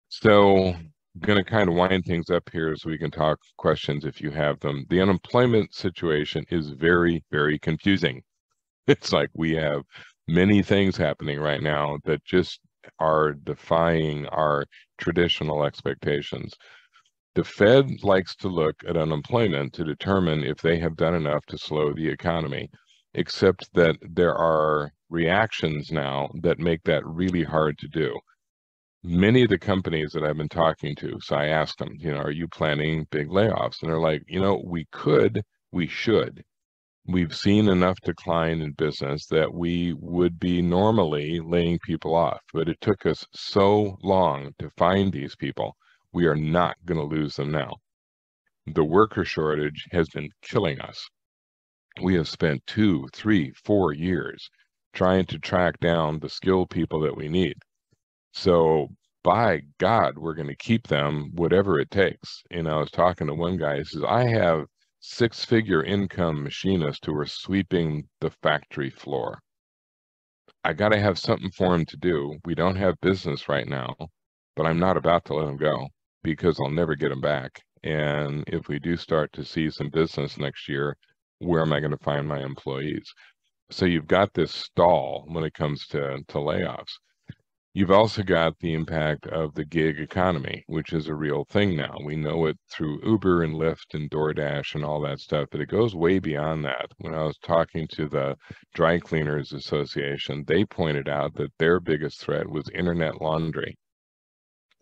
So I'm going to kind of wind things up here so we can talk questions if you have them. The unemployment situation is very, very confusing. It's like we have many things happening right now that just are defying our traditional expectations. The Fed likes to look at unemployment to determine if they have done enough to slow the economy, except that there are reactions now that make that really hard to do. Many of the companies that I've been talking to, so I asked them, are you planning big layoffs? And they're like, we could, we should. We've seen enough decline in business that we would be normally laying people off, but it took us so long to find these people. We are not going to lose them now. The worker shortage has been killing us. We have spent 2, 3, 4 years trying to track down the skilled people that we need. So by God, we're going to keep them whatever it takes. I was talking to one guy, he says, I have 6-figure income machinists who are sweeping the factory floor. I got to have something for them to do. We don't have business right now, but I'm not about to let them go because I'll never get them back. And if we do start to see some business next year, where am I going to find my employees? So you've got this stall when it comes to layoffs. You've also got the impact of the gig economy, which is a real thing now. We know it through Uber and Lyft and DoorDash and all that stuff, but it goes way beyond that. When I was talking to the Dry Cleaners Association, they pointed out that their biggest threat was internet laundry.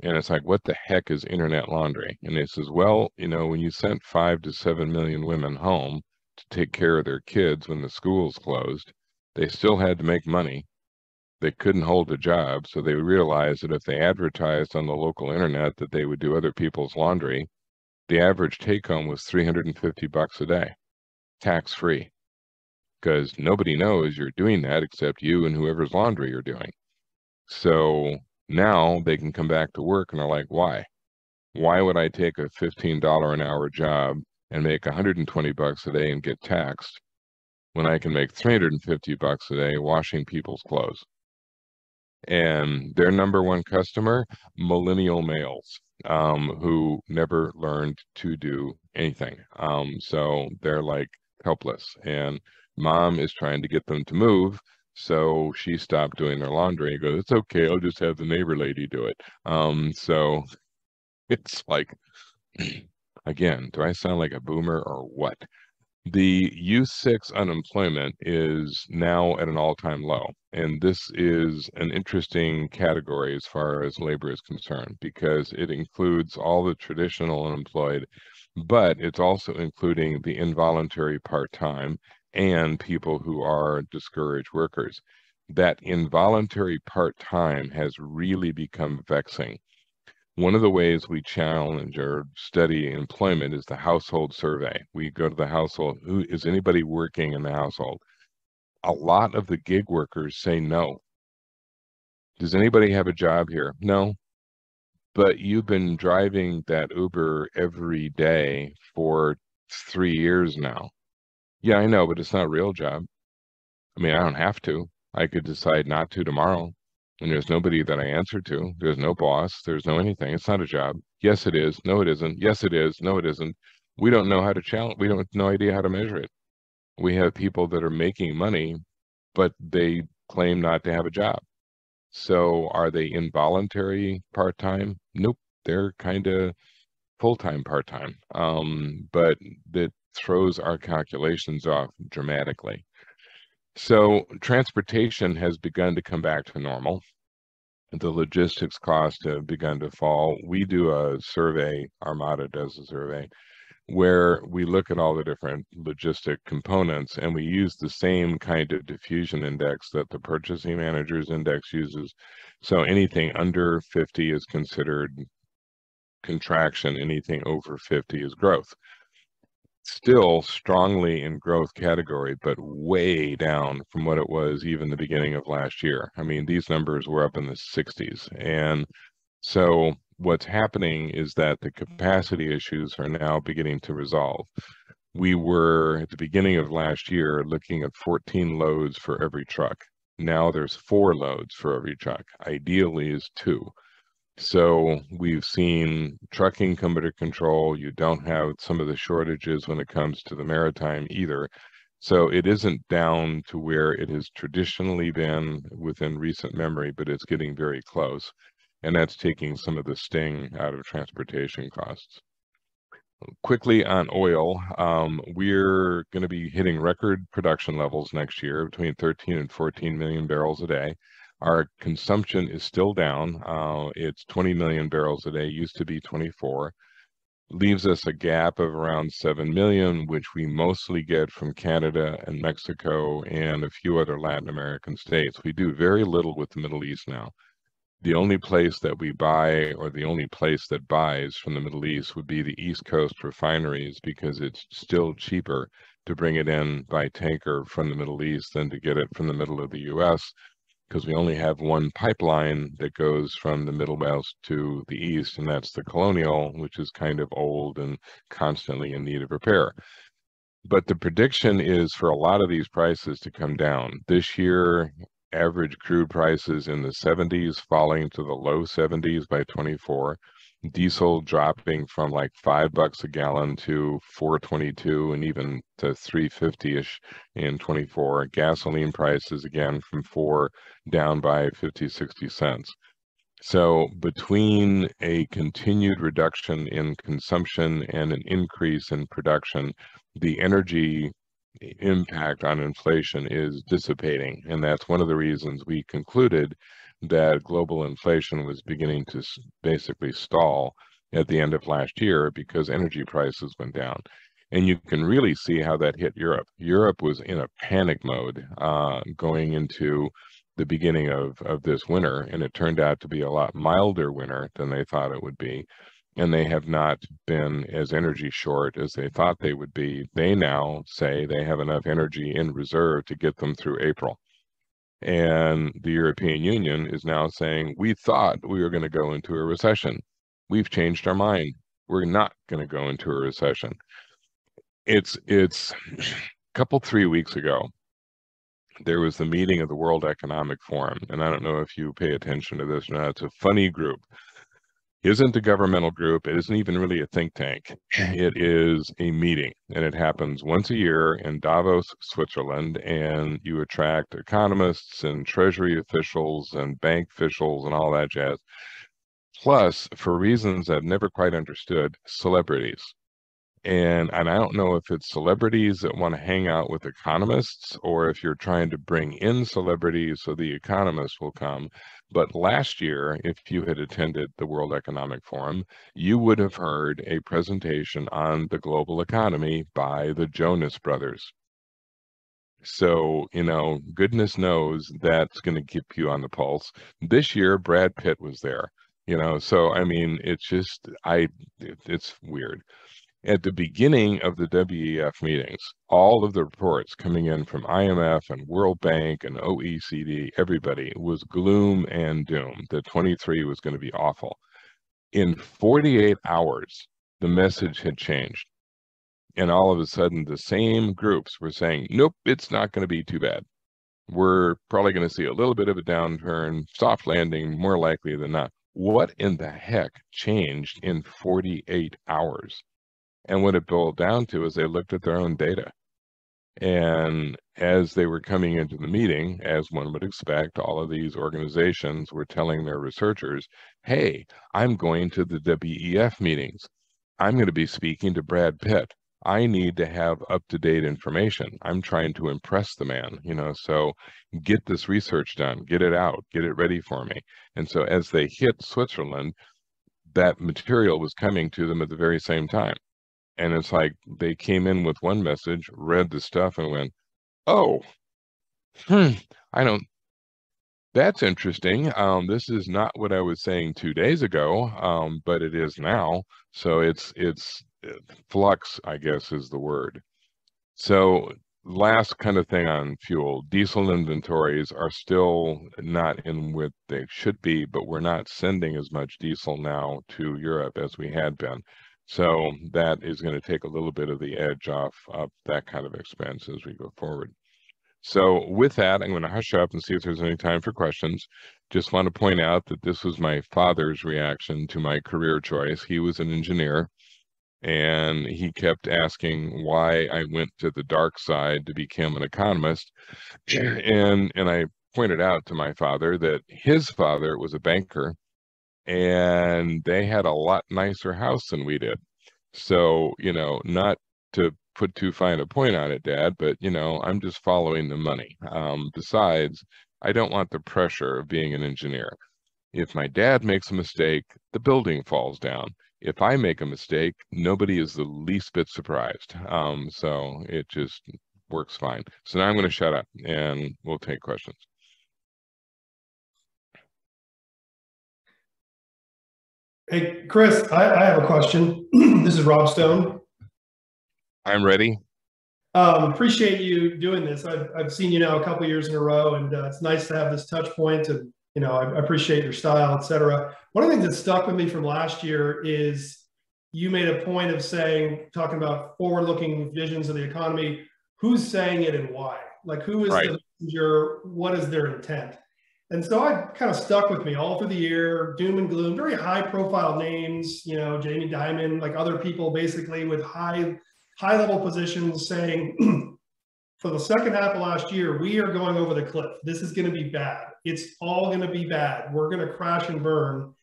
And it's like, what the heck is internet laundry? And they says, well, when you sent 5 to 7 million women home to take care of their kids when the schools closed, they still had to make money. They couldn't hold a job, so they realized that if they advertised on the local internet that they would do other people's laundry, the average take-home was $350 a day, tax-free, because nobody knows you're doing that except you and whoever's laundry you're doing. So now they can come back to work and are like, why? Why would I take a $15 an hour job and make $120 a day and get taxed when I can make $350 a day washing people's clothes? And their number one customer, millennial males, who never learned to do anything. So they're like helpless, and mom is trying to get them to move. So she stopped doing their laundry and goes, it's okay, I'll just have the neighbor lady do it. So it's like, again, do I sound like a boomer or what? The U6 unemployment is now at an all-time low, and this is an interesting category as far as labor is concerned because it includes all the traditional unemployed, but it's also including the involuntary part-time and people who are discouraged workers. That involuntary part-time has really become vexing. One of the ways we challenge or study employment is the household survey. We go to the household, is anybody working in the household? A lot of the gig workers say no. Does anybody have a job here? No. But you've been driving that Uber every day for 3 years now. Yeah, I know, but it's not a real job. I mean, I don't have to. I could decide not to tomorrow. And there's nobody that I answer to. There's no boss. There's no anything. It's not a job. Yes, it is. No, it isn't. Yes, it is. No, it isn't. We don't know how to challenge. We don't no idea how to measure it. We have people that are making money, but they claim not to have a job. So are they involuntary part-time? Nope. They're kind of full-time part-time. But that throws our calculations off dramatically. So transportation has begun to come back to normal. The logistics costs have begun to fall. We do a survey, Armada does a survey, where we look at all the different logistic components and we use the same kind of diffusion index that the purchasing managers index uses. So anything under 50 is considered contraction, anything over 50 is growth. still strongly in growth category, but way down from what it was even the beginning of last year. I mean, these numbers were up in the 60s. And so what's happening is that the capacity issues are now beginning to resolve. We were at the beginning of last year looking at 14 loads for every truck. Now there's 4 loads for every truck. Ideally is 2. So we've seen trucking come under control. You don't have some of the shortages when it comes to the maritime either. So it isn't down to where it has traditionally been within recent memory, but it's getting very close. And that's taking some of the sting out of transportation costs. Quickly on oil, we're going to be hitting record production levels next year, between 13 and 14 million barrels a day. Our consumption is still down. It's 20 million barrels a day, used to be 24. Leaves us a gap of around 7 million, which we mostly get from Canada and Mexico and a few other Latin American states. We do very little with the Middle East now. The only place that we buy, or the only place that buys from the Middle East, would be the East Coast refineries, because it's still cheaper to bring it in by tanker from the Middle East than to get it from the middle of the U.S., because we only have one pipeline that goes from the Middle West to the East, and that's the Colonial, which is kind of old and constantly in need of repair. But the prediction is for a lot of these prices to come down. This year, average crude prices in the 70s, falling to the low 70s by 24. Diesel dropping from like $5 a gallon to $4.22 and even to $3.50-ish in 24. Gasoline prices again from $4 down by 50-60 cents. So between a continued reduction in consumption and an increase in production, the energy impact on inflation is dissipating. And that's one of the reasons we concluded that global inflation was beginning to basically stall at the end of last year, because energy prices went down. And you can really see how that hit Europe. Europe was in a panic mode going into the beginning of this winter, and it turned out to be a lot milder winter than they thought it would be. And they have not been as energy short as they thought they would be. They now say they have enough energy in reserve to get them through April. And the European Union is now saying, we thought we were going to go into a recession. We've changed our mind. We're not going to go into a recession. It's a couple, 3 weeks ago, there was the meeting of the World Economic Forum. And I don't know if you pay attention to this or not. It's a funny group. It isn't a governmental group. It isn't even really a think tank. It is a meeting, and it happens once a year in Davos, Switzerland, and you attract economists and treasury officials and bank officials and all that jazz. Plus, for reasons I've never quite understood, celebrities. And I don't know if it's celebrities that want to hang out with economists, or if you're trying to bring in celebrities so the economists will come. But last year, if you had attended the World Economic Forum, you would have heard a presentation on the global economy by the Jonas Brothers. So, goodness knows that's going to keep you on the pulse. This year, Brad Pitt was there, so I mean, it's just, it's weird. At the beginning of the WEF meetings, all of the reports coming in from IMF and World Bank and OECD, everybody was gloom and doom that 23 was going to be awful. In 48 hours, the message had changed. And all of a sudden, the same groups were saying, nope, it's not going to be too bad. We're probably going to see a little bit of a downturn, soft landing, more likely than not. What in the heck changed in 48 hours? And what it boiled down to is they looked at their own data. And as they were coming into the meeting, as one would expect, all of these organizations were telling their researchers, hey, I'm going to the WEF meetings. I'm going to be speaking to Brad Pitt. I need to have up-to-date information. I'm trying to impress the man, so get this research done, get it out, get it ready for me. And so as they hit Switzerland, that material was coming to them at the very same time. And it's like they came in with one message, read the stuff, and went, oh, that's interesting. This is not what I was saying 2 days ago, but it is now. So it's flux, I guess, is the word. So last kind of thing on fuel, diesel inventories are still not in what they should be, but we're not sending as much diesel now to Europe as we had been. So that is going to take a little bit of the edge off of that kind of expense as we go forward. So with that, I'm going to hush up and see if there's any time for questions. Just want to point out that this was my father's reaction to my career choice. He was an engineer, and he kept asking why I went to the dark side to become an economist. And I pointed out to my father that his father was a banker, and they had a lot nicer house than we did. So, you know, not to put too fine a point on it, Dad, but, you know, I'm just following the money. Besides, I don't want the pressure of being an engineer. If my dad makes a mistake, the building falls down. If I make a mistake, nobody is the least bit surprised. So it just works fine. So now I'm going to shut up and we'll take questions. Hey, Chris, I have a question. This is Rob Stone. I'm ready. Appreciate you doing this. I've seen you now a couple of years in a row, and it's nice to have this touch point. And you know, I appreciate your style, et cetera. One of the things that stuck with me from last year is you made a point of saying, talking about forward-looking visions of the economy. Who's saying it and why? Like, who is the messenger? What is their intent? And so I kind of stuck with me all through the year, doom and gloom, very high-profile names. You know, Jamie Dimon, like other people, basically with high-level positions saying, for the second half of last year, we are going over the cliff. This is going to be bad. It's all going to be bad. We're going to crash and burn.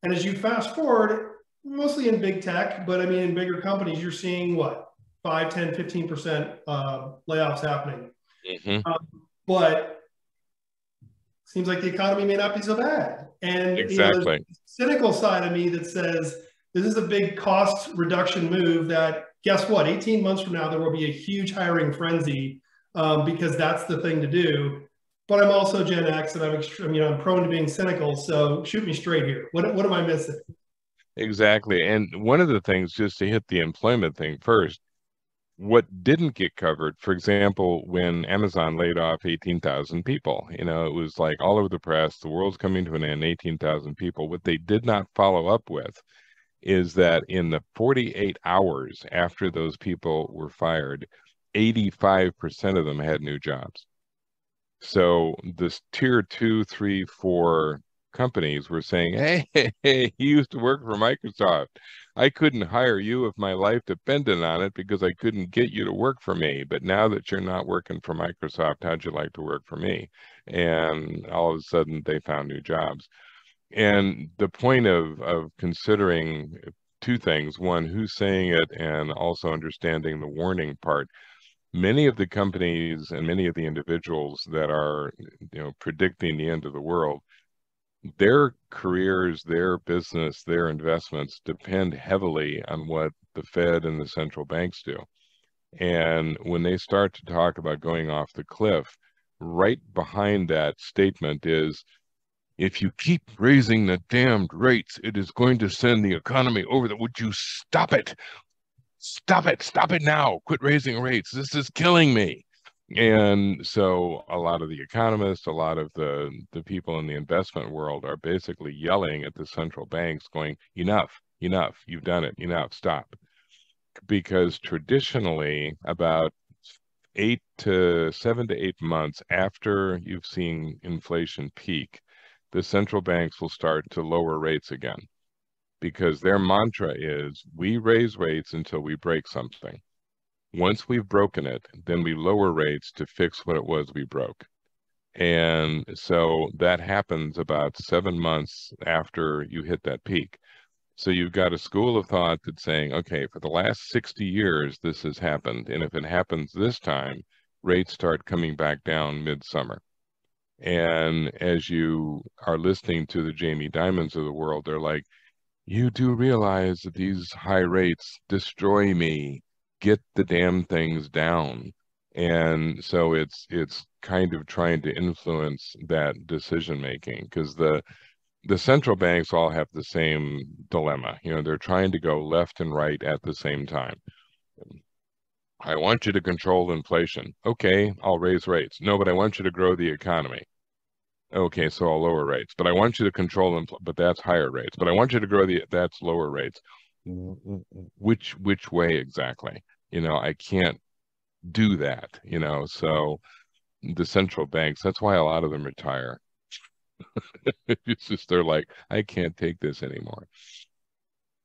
And as you fast forward, mostly in big tech, but I mean, in bigger companies, you're seeing what, 5, 10, 15% layoffs happening. But seems like the economy may not be so bad. And exactly. You know, there's a cynical side of me that says, this is a big cost reduction move that, guess what, 18 months from now, there will be a huge hiring frenzy because that's the thing to do. But I'm also Gen X, and I'm prone to being cynical. So shoot me straight here. What am I missing? Exactly. And one of the things, just to hit the employment thing first, what didn't get covered, for example, when Amazon laid off 18,000 people, you know, it was like all over the press, the world's coming to an end, 18,000 people. What they did not follow up with is that in the 48 hours after those people were fired, 85% of them had new jobs. So this tier 2, 3, 4 companies were saying, hey, you used to work for Microsoft. I couldn't hire you if my life depended on it because I couldn't get you to work for me. But now that you're not working for Microsoft, how'd you like to work for me? And all of a sudden they found new jobs. And the point of considering two things: one, who's saying it, and also understanding the warning part. Many of the companies and many of the individuals that are, you know, predicting the end of the world, their careers, their business, their investments depend heavily on what the Fed and the central banks do. And when they start to talk about going off the cliff, right behind that statement is, if you keep raising the damned rates, it is going to send the economy over. Would you stop it? Stop it. Stop it now. Quit raising rates. This is killing me. And so a lot of the economists, a lot of the people in the investment world are basically yelling at the central banks going, enough, you've done it, enough, stop. Because traditionally, about 7 to 8 months after you've seen inflation peak, the central banks will start to lower rates again, because their mantra is, we raise rates until we break something. Once we've broken it, then we lower rates to fix what it was we broke. And so that happens about 7 months after you hit that peak. So you've got a school of thought that's saying, okay, for the last 60 years, this has happened. And if it happens this time, rates start coming back down midsummer. And as you are listening to the Jamie Dimons of the world, they're like, you do realize that these high rates destroy me. Get the damn things down. And so it's kind of trying to influence that decision making, because the The central banks all have the same dilemma. You know, they're trying to go left and right at the same time. I want you to control inflation. Okay, I'll raise rates. No, but I want you to grow the economy. Okay, so I'll lower rates. But I want you to control them, but that's higher rates. But I want you to grow that's lower rates. Which way exactly? You know, I can't do that, you know. So the central banks, that's why a lot of them retire. It's just they're like, I can't take this anymore.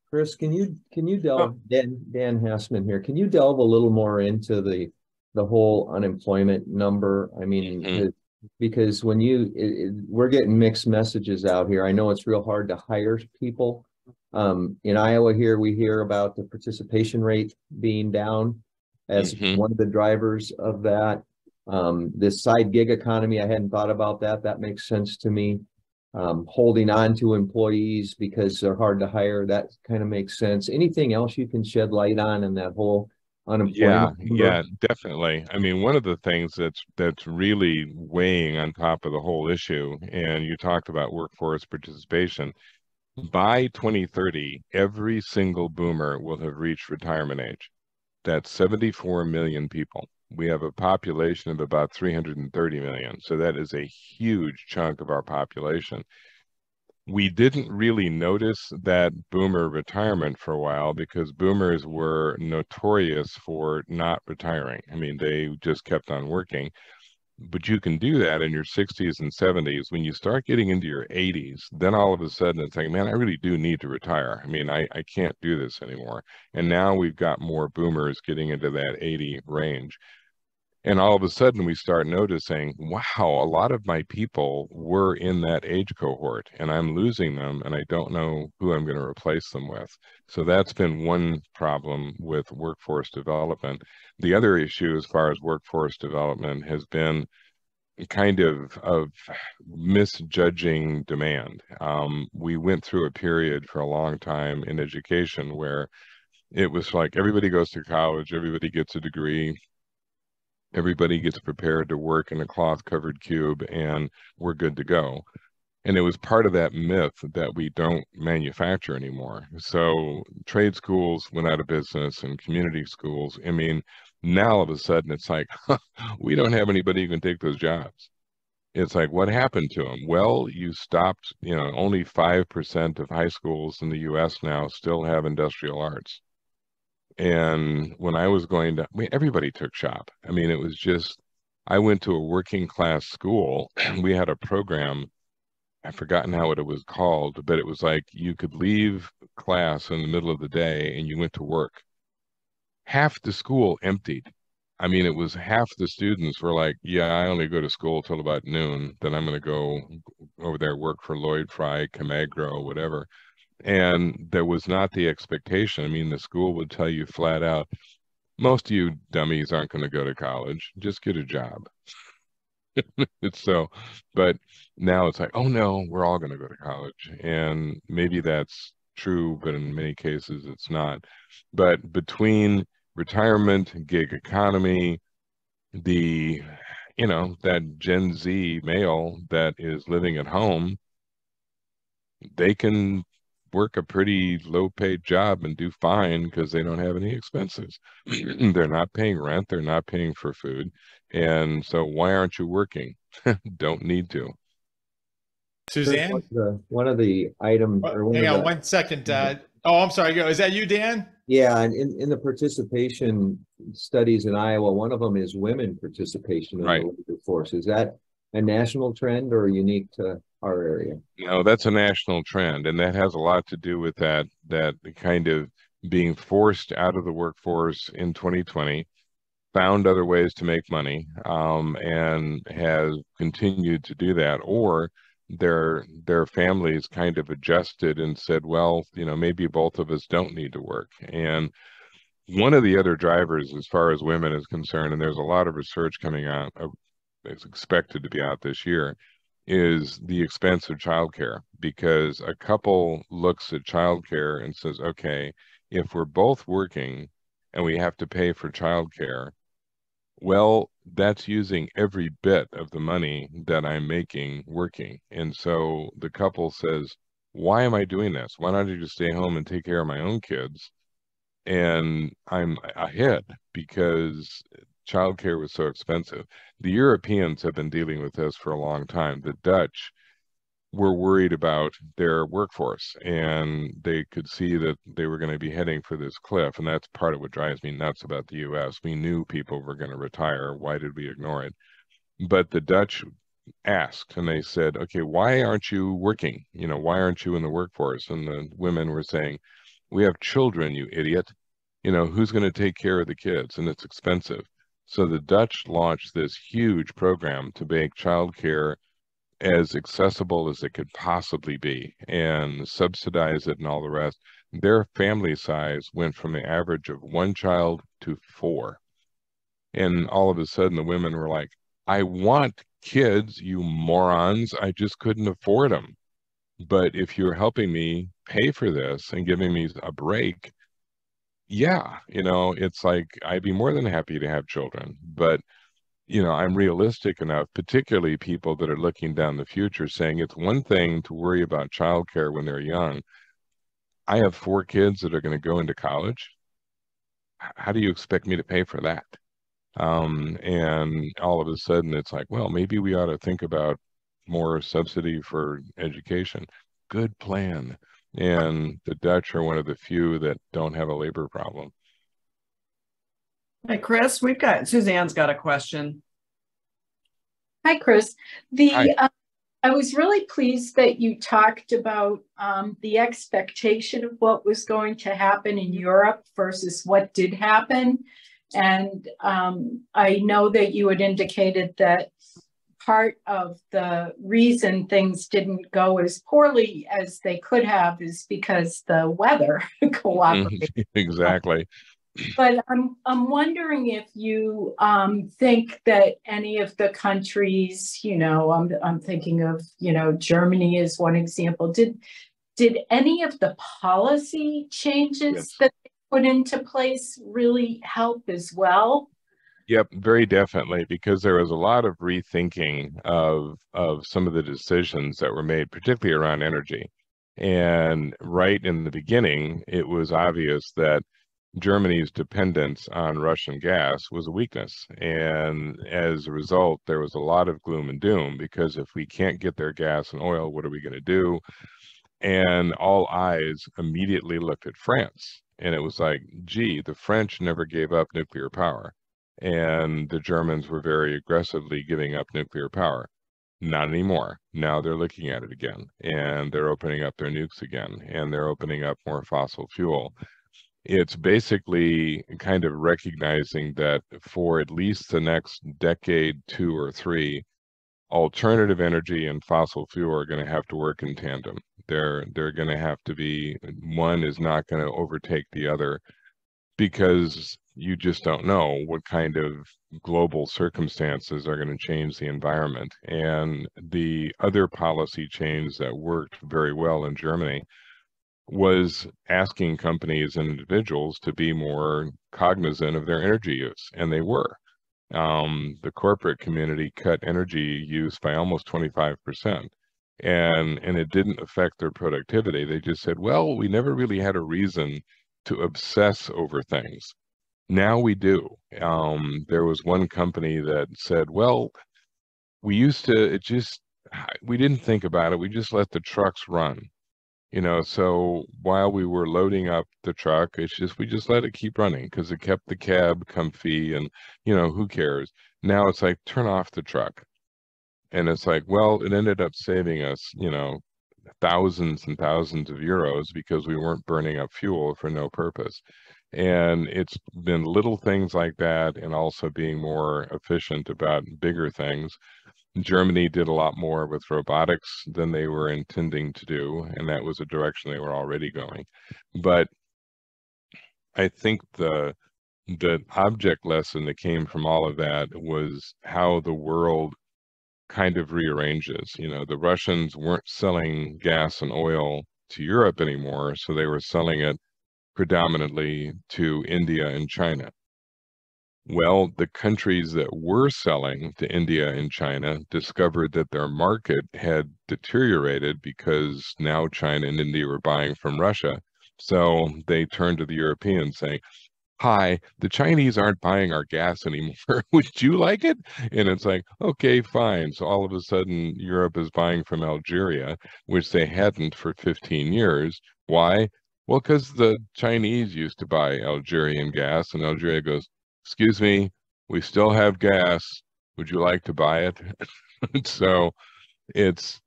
Chris, can you delve, Dan Hassman here, can you delve a little more into the whole unemployment number? I mean, because when we're getting mixed messages out here. I know it's real hard to hire people. In Iowa here, we hear about the participation rate being down as one of the drivers of that. This side gig economy, I hadn't thought about that. That makes sense to me. Holding on to employees because they're hard to hire, that kind of makes sense. Anything else you can shed light on in that whole unemployment number? Yeah, definitely. I mean, one of the things that's really weighing on top of the whole issue, and you talked about workforce participation, by 2030, every single boomer will have reached retirement age. That's 74 million people. We have a population of about 330 million. So that is a huge chunk of our population. We didn't really notice that boomer retirement for a while because boomers were notorious for not retiring. I mean, they just kept on working. But you can do that in your 60s and 70s. When you start getting into your 80s, then all of a sudden it's like, man, I really do need to retire. I mean, I can't do this anymore. And now we've got more boomers getting into that 80 range. And all of a sudden we start noticing, wow, a lot of my people were in that age cohort and I'm losing them and I don't know who I'm going to replace them with. So that's been one problem with workforce development. The other issue as far as workforce development has been kind of misjudging demand. We went through a period for a long time in education where it was like everybody goes to college, everybody gets a degree, everybody gets prepared to work in a cloth-covered cube, and we're good to go. And it was part of that myth that we don't manufacture anymore. So trade schools went out of business and community schools. I mean, now all of a sudden it's like, we don't have anybody who can take those jobs. It's like, what happened to them? Well, you stopped, you know, only 5% of high schools in the US now still have industrial arts. And when I was going to, I mean, everybody took shop. I mean, it was just, I went to a working class school and we had a program, I've forgotten how it was called, but it was like you could leave class in the middle of the day and you went to work. Half the school emptied. I mean, it was half the students were like, yeah, I only go to school till about noon. Then I'm going to go over there, work for Lloyd Fry, Camagro, whatever. And there was not the expectation. I mean, the school would tell you flat out, most of you dummies aren't going to go to college. Just get a job. So, but now it's like, oh no, we're all going to go to college. And maybe that's true, but in many cases it's not. But between retirement, gig economy, the, you know, that Gen Z male that is living at home, they can work a pretty low paid job and do fine because they don't have any expenses. They're not paying rent. They're not paying for food. And so why aren't you working? Don't need to. Suzanne? One of the items. Hang on 1 second. Oh, I'm sorry. Is that you, Dan? Yeah, and in the participation studies in Iowa, one of them is women participation in the labor force. Is that a national trend or unique to our area? No, that's a national trend, and that has a lot to do with that kind of being forced out of the workforce in 2020, found other ways to make money, and has continued to do that, or their families kind of adjusted and said, well, you know, maybe both of us don't need to work. And one of the other drivers as far as women is concerned, and there's a lot of research coming out, it's expected to be out this year, is the expense of childcare, because a couple looks at childcare and says, okay, if we're both working and we have to pay for childcare, Well, that's using every bit of the money that I'm making working. And so the couple says, why am I doing this? Why don't I just stay home and take care of my own kids? And I'm ahead because childcare was so expensive. The Europeans have been dealing with this for a long time. The Dutch were worried about their workforce, and they could see that they were going to be heading for this cliff. And that's part of what drives me nuts about the US. We knew people were going to retire. Why did we ignore it? But the Dutch asked, and they said, okay, why aren't you working? You know, why aren't you in the workforce? And the women were saying, we have children, you idiot. You know, who's going to take care of the kids? And it's expensive. So the Dutch launched this huge program to make childcare as accessible as it could possibly be and subsidize it and all the rest. Their family size went from the average of 1 child to 4. And all of a sudden the women were like, I want kids, you morons. I just couldn't afford them. But if you're helping me pay for this and giving me a break, yeah, you know, it's like I'd be more than happy to have children. But you know, I'm realistic enough, particularly people that are looking down the future, saying it's one thing to worry about childcare when they're young. I have 4 kids that are going to go into college. How do you expect me to pay for that? And all of a sudden it's like, well, maybe we ought to think about more subsidy for education. Good plan. And the Dutch are one of the few that don't have a labor problem. Hey, Chris, Suzanne's got a question. Hi, Chris. Hi. I was really pleased that you talked about the expectation of what was going to happen in Europe versus what did happen. And I know that you had indicated that part of the reason things didn't go as poorly as they could have is because the weather cooperated. Exactly. But I'm wondering if you think that any of the countries, you know, I'm thinking of, you know, Germany is one example. Did any of the policy changes that they put into place really help as well? Yep, very definitely, because there was a lot of rethinking of some of the decisions that were made, particularly around energy. And right in the beginning, it was obvious that Germany's dependence on Russian gas was a weakness. And as a result, there was a lot of gloom and doom, because if we can't get their gas and oil, what are we going to do? And all eyes immediately looked at France. And it was like, gee, the French never gave up nuclear power. And the Germans were very aggressively giving up nuclear power. Not anymore. Now they're looking at it again, and they're opening up their nukes again, and they're opening up more fossil fuel. It's basically kind of recognizing that for at least the next decade, 2 or 3, alternative energy and fossil fuel are going to have to work in tandem. They're going to have to be, one is not going to overtake the other, because you just don't know what kind of global circumstances are going to change the environment. And the other policy change that worked very well in Germany was asking companies and individuals to be more cognizant of their energy use, and they were. The corporate community cut energy use by almost 25%, and it didn't affect their productivity. They just said, well, we never really had a reason to obsess over things. Now we do. There was one company that said, well, we used to, we didn't think about it. We just let the trucks run. You know, so while we were loading up the truck, we just let it keep running because it kept the cab comfy, and, you know, who cares? Now it's like, turn off the truck. And it's like, well, it ended up saving us, you know, thousands and thousands of euros because we weren't burning up fuel for no purpose. And it's been little things like that, and also being more efficient about bigger things. Germany did a lot more with robotics than they were intending to do, and that was a direction they were already going. But I think the object lesson that came from all of that was how the world kind of rearranges. You know, the Russians weren't selling gas and oil to Europe anymore, so they were selling it predominantly to India and China. Well, the countries that were selling to India and China discovered that their market had deteriorated because now China and India were buying from Russia. So they turned to the Europeans saying, hi, the Chinese aren't buying our gas anymore. Would you like it? And it's like, okay, fine. So all of a sudden, Europe is buying from Algeria, which they hadn't for 15 years. Why? Well, because the Chinese used to buy Algerian gas, and Algeria goes, excuse me, we still have gas. Would you like to buy it? So it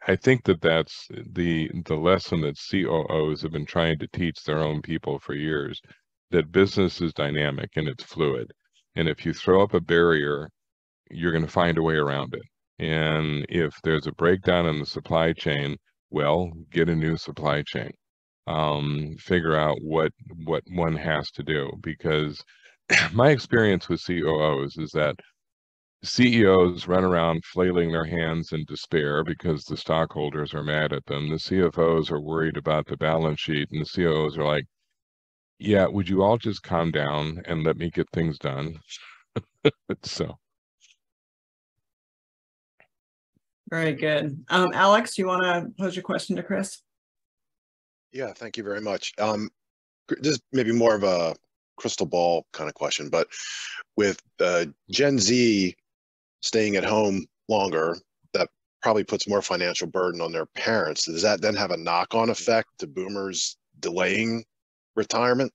I think that that's the lesson that COOs have been trying to teach their own people for years, that business is dynamic and it's fluid. And if you throw up a barrier, you're going to find a way around it. And if there's a breakdown in the supply chain, well, get a new supply chain. Figure out what one has to do, because my experience with COOs is that CEOs run around flailing their hands in despair because the stockholders are mad at them. The CFOs are worried about the balance sheet, and the COOs are like, yeah, would you all just calm down and let me get things done? So. Very good. Alex, you want to pose your question to Chris? Yeah, thank you very much. Just maybe more of a crystal ball kind of question, but with Gen Z staying at home longer, that probably puts more financial burden on their parents. Does that then have a knock-on effect to boomers delaying retirement?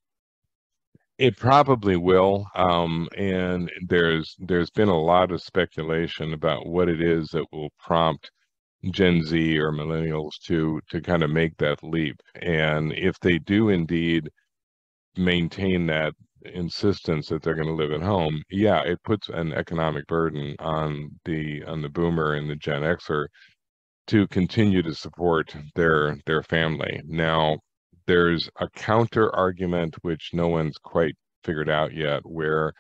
It probably will. And there's been a lot of speculation about what it is that will prompt Gen Z or millennials to kind of make that leap. And if they do indeed maintain that insistence that they're going to live at home, yeah, it puts an economic burden on the boomer and the Gen Xer to continue to support their family. Now, there's a counter argument which no one's quite figured out yet, where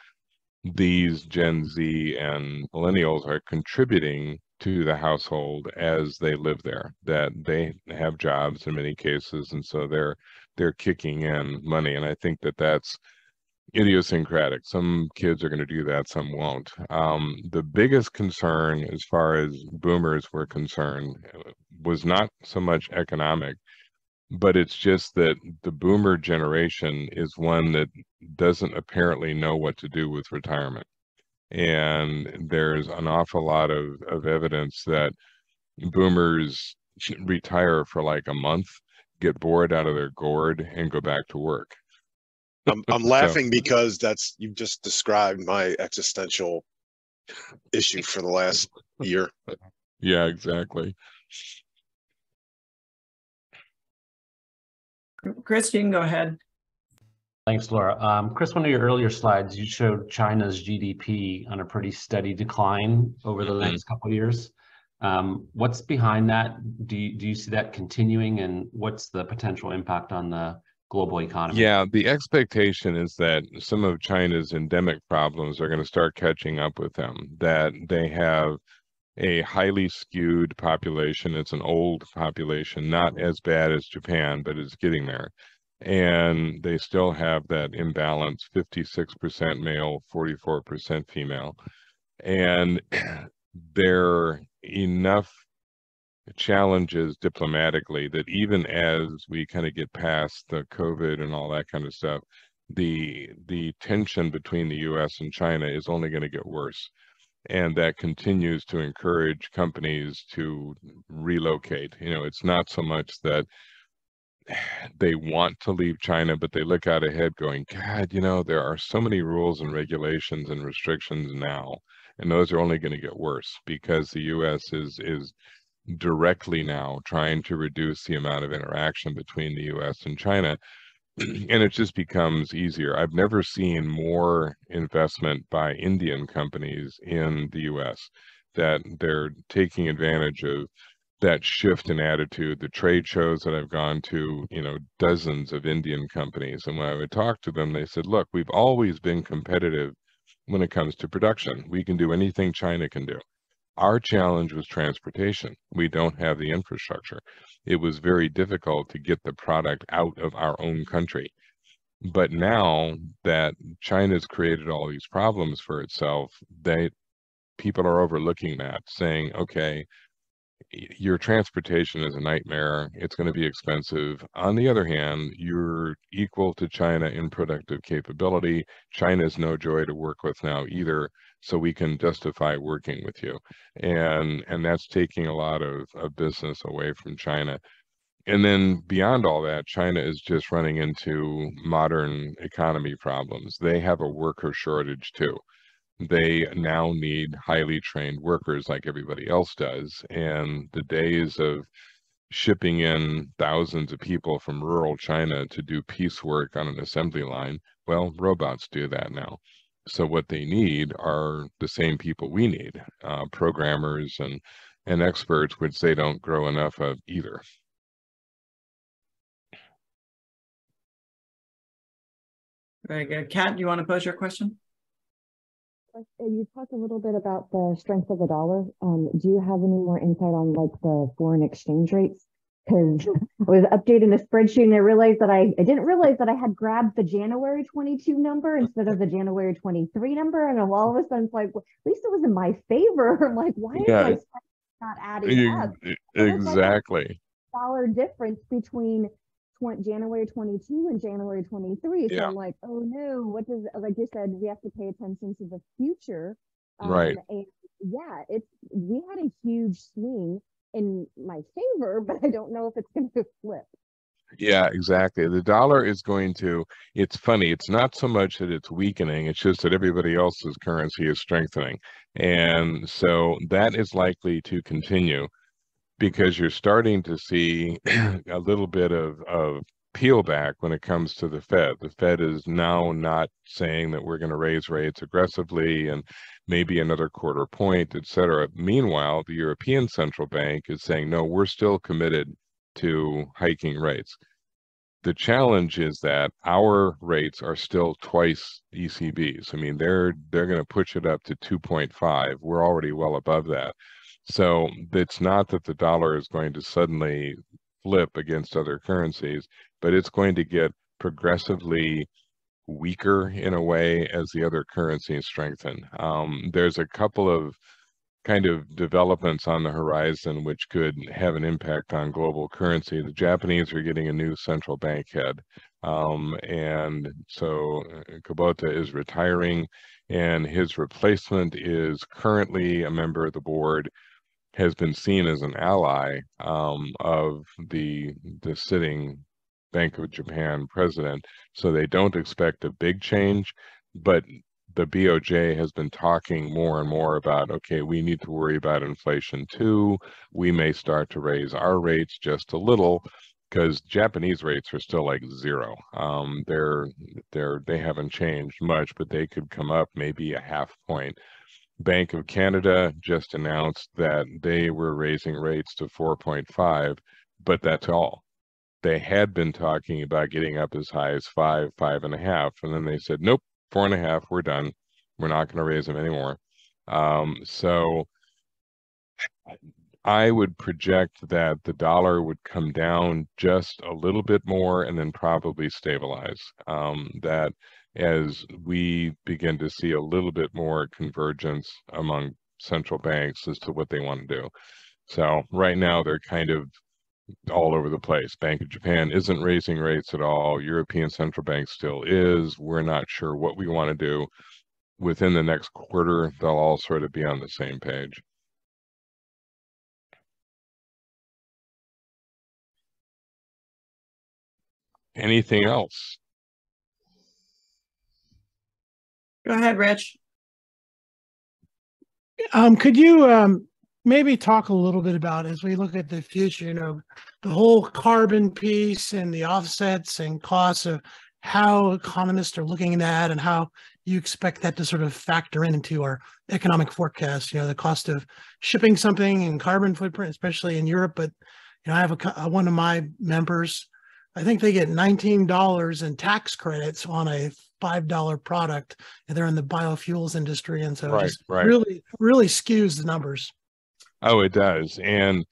these Gen Z and millennials are contributing to the household as they live there, that they have jobs in many cases, and so they're kicking in money. And I think that that's idiosyncratic. Some kids are going to do that, some won't. The biggest concern as far as boomers were concerned was not so much economic, but it's just that the boomer generation is one that doesn't apparently know what to do with retirement. And there's an awful lot of evidence that boomers retire for like a month, get bored out of their gourd, and go back to work. I'm laughing because you've just described my existential issue for the last year. Yeah, exactly. Chris, you can go ahead. Thanks, Laura. Chris, one of your earlier slides, you showed China's GDP on a pretty steady decline over the next couple of years. What's behind that? Do you see that continuing, and what's the potential impact on the global economy? Yeah, the expectation is that some of China's endemic problems are going to start catching up with them, that they have a highly skewed population. It's an old population, not as bad as Japan, but it's getting there. And they still have that imbalance, 56% male, 44% female. And there are enough challenges diplomatically that even as we kind of get past the COVID and all that kind of stuff, the tension between the US and China is only going to get worse. And that continues to encourage companies to relocate. You know, it's not so much that they want to leave China, but they look out ahead going, God, you know, there are so many rules and regulations and restrictions now, and those are only going to get worse because the US is directly now trying to reduce the amount of interaction between the US and China. And it just becomes easier. I've never seen more investment by Indian companies in the US, that they're taking advantage of that shift in attitude. The trade shows that I've gone to, you know, dozens of Indian companies. And when I would talk to them, they said, look, we've always been competitive when it comes to production. We can do anything China can do. Our challenge was transportation. We don't have the infrastructure. It was very difficult to get the product out of our own country. But now that China's created all these problems for itself, people are overlooking that, saying, okay, your transportation is a nightmare. It's going to be expensive. On the other hand, you're equal to China in productive capability. China is no joy to work with now either, so we can justify working with you. And that's taking a lot of business away from China. And then beyond all that, China is just running into modern economy problems. They have a worker shortage too. They now need highly trained workers like everybody else does. And the days of shipping in thousands of people from rural China to do piecework on an assembly line, well, robots do that now. So what they need are the same people we need, programmers and experts, which they don't grow enough of either. Very good. Kat, do you want to pose your question? You talked a little bit about the strength of the dollar. Do you have any more insight on like the foreign exchange rates? Because I was updating the spreadsheet and I realized that I didn't realize that I had grabbed the January 22 number instead of the January 23 number. And all of a sudden it's like, well, at least it was in my favor. I'm like, why is my not adding up? Exactly. Dollar difference between January 22 and January 23. So Yeah. I'm like, oh no, what does, like you said, we have to pay attention to the future. Right. And yeah, we had a huge swing in my favor, but I don't know if it's going to flip. Yeah, exactly. The dollar is going to, it's funny, it's not so much that it's weakening, it's just that everybody else's currency is strengthening. And so that is likely to continue, because you're starting to see a little bit of peel back when it comes to the Fed. The Fed is now not saying that we're going to raise rates aggressively and maybe another quarter point, et cetera. Meanwhile, the European Central Bank is saying, no, we're still committed to hiking rates. The challenge is that our rates are still twice ECB's. I mean, they're going to push it up to 2.5. We're already well above that. So it's not that the dollar is going to suddenly flip against other currencies, but it's going to get progressively weaker in a way as the other currencies strengthen. There's a couple of kind of developments on the horizon which could have an impact on global currency. The Japanese are getting a new central bank head. And so Kubota is retiring, and his replacement is currently a member of the board, has been seen as an ally of the sitting Bank of Japan president. So they don't expect a big change, but the BOJ has been talking more and more about, okay, we need to worry about inflation too. We may start to raise our rates just a little, because Japanese rates are still like zero. They haven't changed much, but they could come up maybe a half point. Bank of Canada just announced that they were raising rates to 4.5, but that's all. They had been talking about getting up as high as 5, 5.5, and then they said, nope, 4.5, we're done. We're not going to raise them anymore. So I would project that the dollar would come down just a little bit more and then probably stabilize. That as we begin to see a little bit more convergence among central banks as to what they want to do. So right now they're kind of all over the place. Bank of Japan isn't raising rates at all. European Central Bank still is. We're not sure what we want to do. Within the next quarter, they'll all sort of be on the same page. Anything else? Go ahead, Rich. Could you maybe talk a little bit about, as we look at the future, the whole carbon piece and the offsets and costs of how economists are looking at that and how you expect that to sort of factor into our economic forecast, the cost of shipping something and carbon footprint, especially in Europe. But, I have one of my members, I think they get $19 in tax credits on a $5 product, and they're in the biofuels industry. And so it just really skews the numbers. Oh, it does. And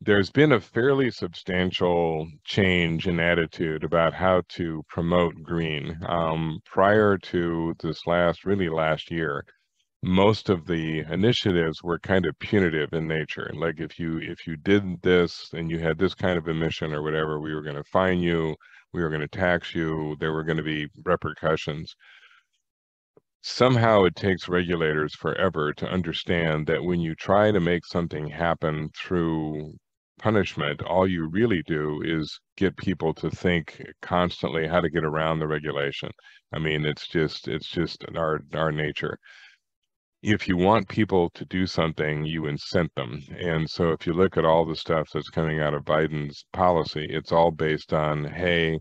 there's been a fairly substantial change in attitude about how to promote green. Prior to this last year, most of the initiatives were kind of punitive in nature. Like if you did this and you had this kind of emission or whatever, we were going to fine you, we were going to tax you, there were going to be repercussions. Somehow it takes regulators forever to understand that when you try to make something happen through punishment, all you really do is get people to think constantly how to get around the regulation. I mean, it's just our nature. If you want people to do something, you incent them. And so if you look at all the stuff that's coming out of Biden's policy, it's all based on, hey,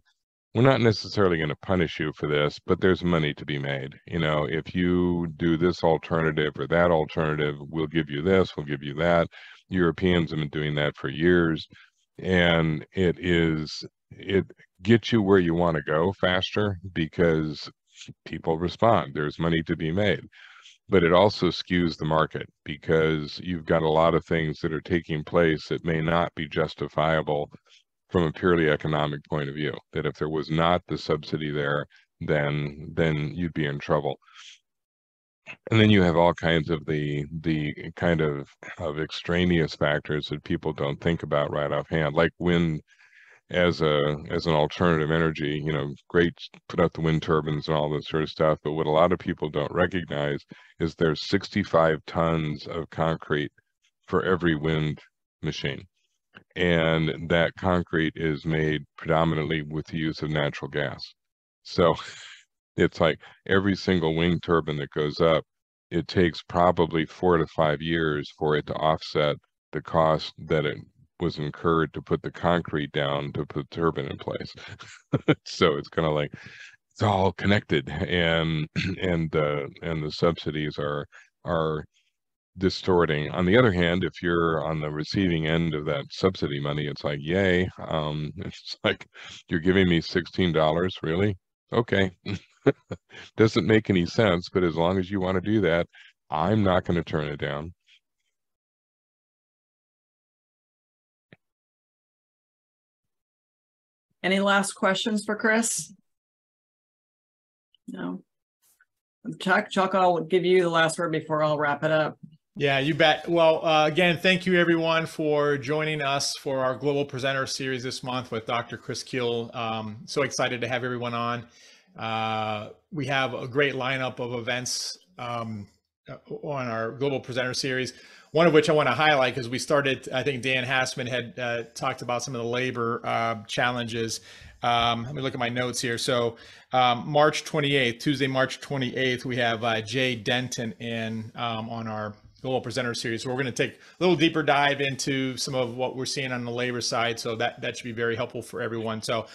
we're not necessarily going to punish you for this, but there's money to be made. You know, if you do this alternative or that alternative, we'll give you this, we'll give you that. Europeans have been doing that for years. And it gets you where you want to go faster because people respond. There's money to be made. But it also skews the market because you've got a lot of things that are taking place that may not be justifiable from a purely economic point of view, that if there was not the subsidy there, then you'd be in trouble. And then you have all kinds of the kind of extraneous factors that people don't think about right offhand, like wind as an alternative energy. You know, great, put out the wind turbines and all this sort of stuff, but what a lot of people don't recognize is there's 65 tons of concrete for every wind machine. And that concrete is made predominantly with the use of natural gas. So it's like every single wind turbine that goes up, it takes probably 4 to 5 years for it to offset the cost that it was incurred to put the concrete down to put the turbine in place. So it's kind of like it's all connected, and the subsidies are distorting. On the other hand, if you're on the receiving end of that subsidy money, it's like, yay. It's like, you're giving me $16, really? Okay. Doesn't make any sense, but as long as you want to do that, I'm not going to turn it down. Any last questions for Chris? No. Chuck, I'll give you the last word before I'll wrap it up. Yeah, you bet. Well, again, thank you everyone for joining us for our Global Presenter Series this month with Dr. Chris Keel. So excited to have everyone on. We have a great lineup of events on our Global Presenter Series, one of which I want to highlight because we started, I think Dan Hassman had talked about some of the labor challenges. Let me look at my notes here. So March 28th, Tuesday, March 28th, we have Jay Denton in on our Global Presenter Series. So we're going to take a little deeper dive into some of what we're seeing on the labor side. So that should be very helpful for everyone. So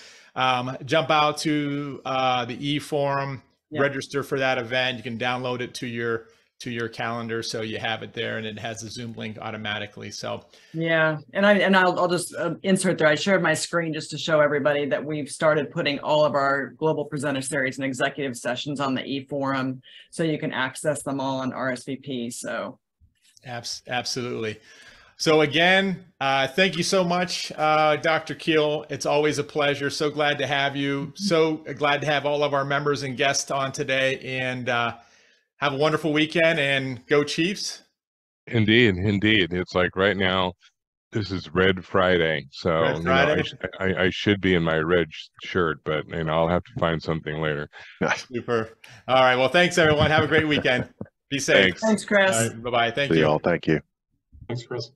jump out to the e-forum, register for that event. You can download it to your calendar, so you have it there, and it has the Zoom link automatically. So yeah, and I'll just insert there. I shared my screen just to show everybody that we've started putting all of our Global Presenter Series and executive sessions on the e-forum, so you can access them all on RSVP. So absolutely. So again, thank you so much, Dr. Keel. It's always a pleasure. So glad to have you. So glad to have all of our members and guests on today, and have a wonderful weekend, and go Chiefs. Indeed. It's like right now, this is Red Friday. So Red Friday. I should be in my red shirt, but I'll have to find something later. Super. All right. Well, thanks everyone. Have a great weekend. Be safe. Thanks, Chris. Right, bye-bye. Thank See you all. Thank you. Thanks, Chris.